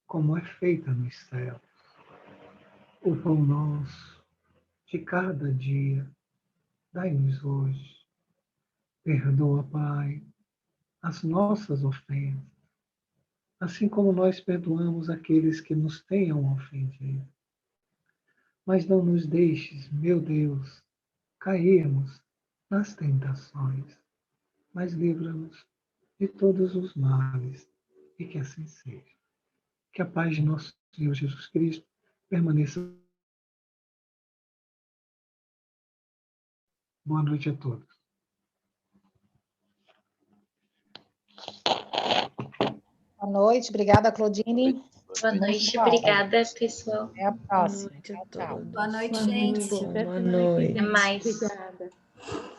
B: como é feita nos céus. O pão nosso de cada dia, dai-nos hoje. Perdoa, Pai, as nossas ofensas, assim como nós perdoamos aqueles que nos tenham ofendido. Mas não nos deixes, meu Deus, cairmos nas tentações, mas livra-nos de todos os males, e que assim seja. Que a paz de nosso Senhor Jesus Cristo permaneça. Boa noite a todos.
E: Boa noite, obrigada, Claudine.
A: Boa noite, obrigada, pessoal.
E: Até a próxima.
D: Boa noite a
E: Tchau, tchau.
D: todos.
C: Boa noite,
D: Muito
C: gente.
D: bom.
F: Até
D: Boa
F: semana que
D: noite.
F: vem.
A: Até mais.
F: Obrigada.